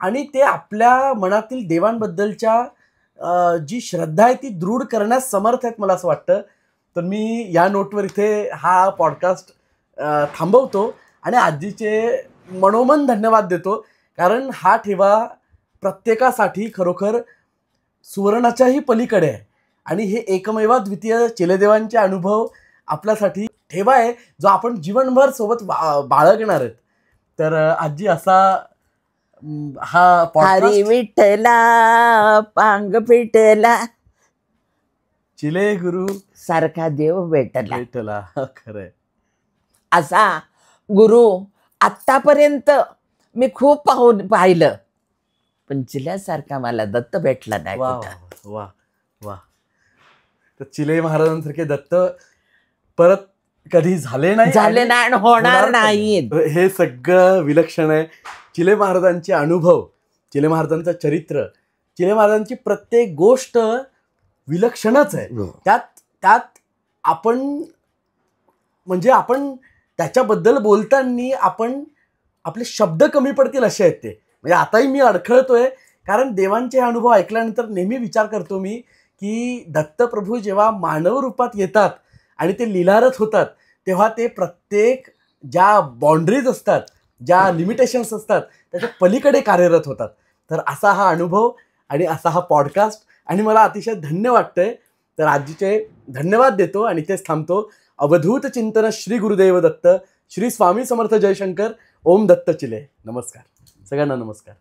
आणि ते आपल्या मनातील देवांबद्दलच्या जी श्रद्धा आहे ती दृढ करण्यास समर्थ आहेत, मला असं वाटतं. तर मी या नोटवर इथे हा पॉडकास्ट थांबवतो आणि आजीचे मनोमन धन्यवाद देतो. कारण हा ठेवा प्रत्येकासाठी खरोखर सुवर्णाच्याही पलीकडे आहे. आणि हे एकमेवा द्वितीय चिलेदेवांचे अनुभव आपल्यासाठी ठेवा आहे, जो आपण जीवनभर सोबत बाळगणार आहेत. तर आजी असा हा हरी विठ्ठला पांग पिठला, चिले गुरु सारखा देव भेटला. खरंय. असा गुरु आत्तापर्यंत मी खूप पाहिलं, पण चिल्यासारखा मला दत्त भेटला नाही. वा वा वा. तर चिले महाराजांसारखे दत्त परत कधी झाले नाही आणि होणार नाही. हे सगळं विलक्षण आहे. चिले महाराजांचे अनुभव, चिले महाराजांचं चरित्र, चिले महाराजांची प्रत्येक गोष्ट विलक्षणच आहे. त्यात आपण, म्हणजे आपण त्याच्याबद्दल बोलताना आपण आपले शब्द कमी पडतील असे आहेत ते. म्हणजे आताही मी अडखळतोय, कारण देवांचे अनुभव ऐकल्यानंतर नेहमी विचार करतो मी की दत्तप्रभू जेव्हा मानव रूपात येतात आणि ते लीलारथ होतात, तेव्हा ते प्रत्येक ज्या बाउंड्रीज असतात, ज्या लिमिटेशन्स असतात, त्याच्या पलीकडे कार्यरत होतात. तर असा हा अनुभव आणि असा हा पॉडकास्ट, आणि मला अतिशय धन्य वाटतंय. तर आजीचे धन्यवाद देतो आणि इथेच थांबतो. अवधूत चिंतन श्री गुरुदेव दत्त, श्री स्वामी समर्थ जयशंकर. ओम दत्त चिले. नमस्कार सगळ्यांना. नमस्कार.